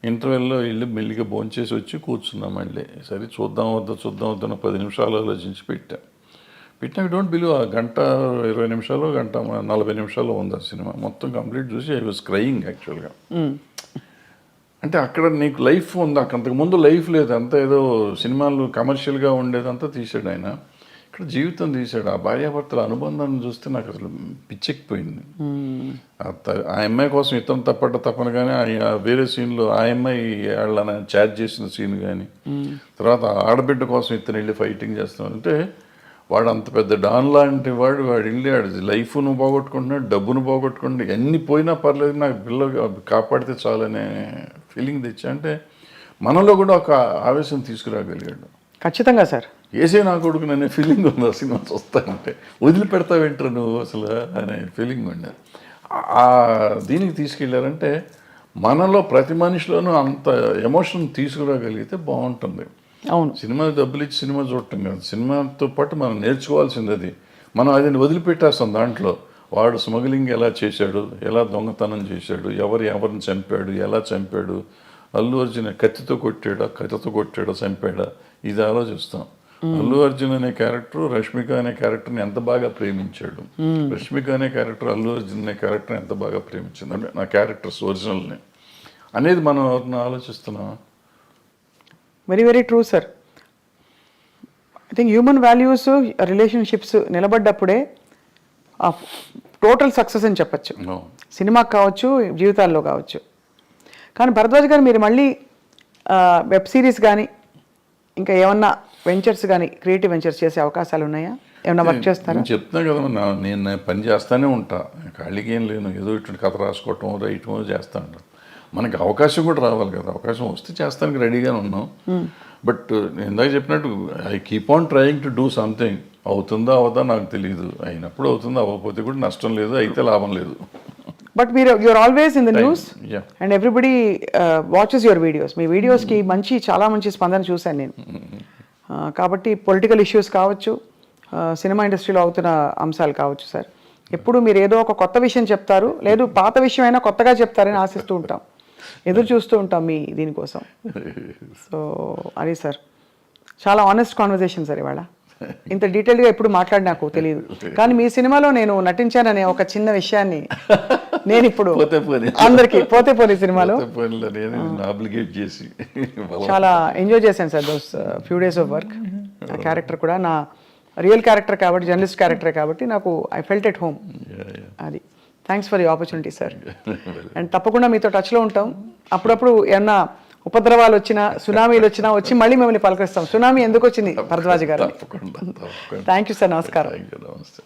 ఇంటర్వెల్లో వెళ్ళి మెల్లిగా భోంచేసి వచ్చి కూర్చున్నాం. మళ్ళీ సరే చూద్దాం వద్దా 10 నిమిషాలు ఆలోచించి పెట్టినా డోంట్ బిలీవ్ ఆ గంట 20 నిమిషాలు, గంట 40 నిమిషాలు ఉంది ఆ సినిమా. మొత్తం కంప్లీట్ చూసి ఐ వాజ్ క్రయింగ్ యాక్చువల్గా. అంటే అక్కడ నీకు లైఫ్ ఉంది, అంతకుముందు లైఫ్ లేదు. అంతా ఏదో సినిమాలు కమర్షియల్గా ఉండేదంతా తీసాడు ఆయన. ఇక్కడ జీవితం తీసాడు. ఆ భార్యాభర్తల అనుబంధాన్ని చూస్తే నాకు అసలు పిచ్చెక్కిపోయింది. ఆ అమ్మాయి కోసం ఇతను తప్పన కానీ వేరే సీన్లో ఆ అమ్మాయి వాళ్ళని చాట్ చేసిన సీన్ కానీ, తర్వాత ఆడబిడ్డ కోసం ఇతను వెళ్ళి ఫైటింగ్ చేస్తున్నాడు. అంటే వాడు అంత పెద్ద డాన్ లాంటి వాడు వెళ్ళి ఆడు లైఫ్ను పోగొట్టుకుంటున్నాడు, డబ్బును పోగొట్టుకుంటున్నాడు. ఎన్ని పోయినా పర్లేదు, నాకు పిల్లలు కాపాడితే చాలనే ఫీలింగ్ తెచ్చా. అంటే మనలో కూడా ఒక ఆవేశం తీసుకురాగలిగాడు. ఖచ్చితంగా సార్. ఏసే నా కొడుకు అనే ఫీలింగ్ ఉంది ఆ సినిమా చూస్తానంటే. వదిలిపెడతావేంటారు నువ్వు అసలు అనే ఫీలింగ్ ఉండేది. ఆ దీనికి తీసుకెళ్ళారంటే మనలో ప్రతి మనిషిలోనూ అంత ఎమోషన్ తీసుకురాగలిగితే బాగుంటుంది. అవును. సినిమా డబ్బులు ఇచ్చి సినిమా చూడటం కాదు, సినిమాతో పాటు మనం నేర్చుకోవాల్సింది అది. మనం అది వదిలిపెట్టేస్తాం. దాంట్లో వాడు స్మగ్లింగ్ ఎలా చేశాడు, ఎలా దొంగతనం చేశాడు, ఎవరిని చంపాడు, ఎలా చంపాడు, అల్లు అర్జున్ కత్తితో కొట్టాడా చంపాడా, ఇది ఆలోచిస్తాం. అల్లు అర్జున్ అనే క్యారెక్టర్ రష్మిక అనే క్యారెక్టర్ని ఎంత బాగా ప్రేమించాడు, రష్మిక అనే క్యారెక్టర్ అల్లు అర్జున్ అనే క్యారెక్టర్ని ఎంత బాగా ప్రేమించింది, అంటే నా క్యారెక్టర్స్ ఒరిజినల్ని అనేది మనం ఆలోచిస్తున్నాం. Very very true sir. I think human values, relationships నిలబడ్డప్పుడే టోటల్ సక్సెస్ అని చెప్పచ్చు. సినిమాకి కావచ్చు, జీవితాల్లో కావచ్చు. కానీ భరద్వాజ్ గారు, మీరు మళ్ళీ వెబ్ సిరీస్ కానీ ఇంకా ఏమన్నా వెంచర్స్ కానీ, క్రియేటివ్ వెంచర్స్ చేసే అవకాశాలు ఉన్నాయా? ఏమన్నా వర్క్ చేస్తారా? చెప్తున్నా కదా, నేను పని చేస్తానే ఉంటా, ఖాళీగా ఏం లేను. ఏదో ఇటువంటి కథ రాసుకోవటం, రైటం చేస్తా ఉంటాను. మనకి అవకాశం కూడా రావాలి కదా. అవకాశం వస్తే చేస్తానికి రెడీగానే ఉన్నాం. బట్ నేను ఇందాక చెప్పినట్టు I keep on trying to do something. అవుతుందా అవదా నాకు తెలియదు. అయినప్పుడు అవుతుందా, అవ్వకపోతే కూడా నష్టం లేదు, అయితే లాభం లేదు. But you're always in the news, and everybody watches your videos. మీ వీడియోస్కి చాలా మంచి స్పందన చూశాను నేను. కాబట్టి పొలిటికల్ ఇష్యూస్ కావచ్చు, సినిమా ఇండస్ట్రీలో అవుతున్న అంశాలు కావచ్చు సార్, ఎప్పుడు మీరు ఏదో ఒక కొత్త విషయం చెప్తారు, లేదు పాత విషయం అయినా కొత్తగా చెప్తారని ఆశిస్తూ ఉంటాం, ఎదురు చూస్తూ ఉంటాం మీ దీనికోసం. సో అది సార్, చాలా ఆనెస్ట్ కాన్వర్జేషన్ సార్ ఇవాళ. ఇంత డీటెయిల్గా ఎప్పుడు మాట్లాడి నాకు తెలియదు. కానీ మీ సినిమాలో నేను నటించాననే ఒక చిన్న విషయాన్ని నేను ఇప్పుడు అందరికీ పోతే పోనీ సినిమాలో అప్లికేట్ చేసి చాలా ఎంజాయ్ చేశాను sir those few days of work. ఆ క్యారెక్టర్ కూడా నా రియల్ క్యారెక్టర్ కాబట్టి, జర్నలిస్ట్ క్యారెక్టర్ కాబట్టి నాకు ఐ ఫెల్ట్ ఎట్ హోమ్. అది thanks for the opportunity sir. And తప్పకుండా మీతో టచ్లో ఉంటాం. అప్పుడప్పుడు ఏమన్నా ఉపద్రవాలు వచ్చినా, సునామీలు వచ్చినా వచ్చి మళ్ళీ మిమ్మల్ని పలకరిస్తాం. సునామీ ఎందుకు వచ్చింది భరద్వాజ్ గారు? Thank you sir. నమస్కారం. నమస్తే.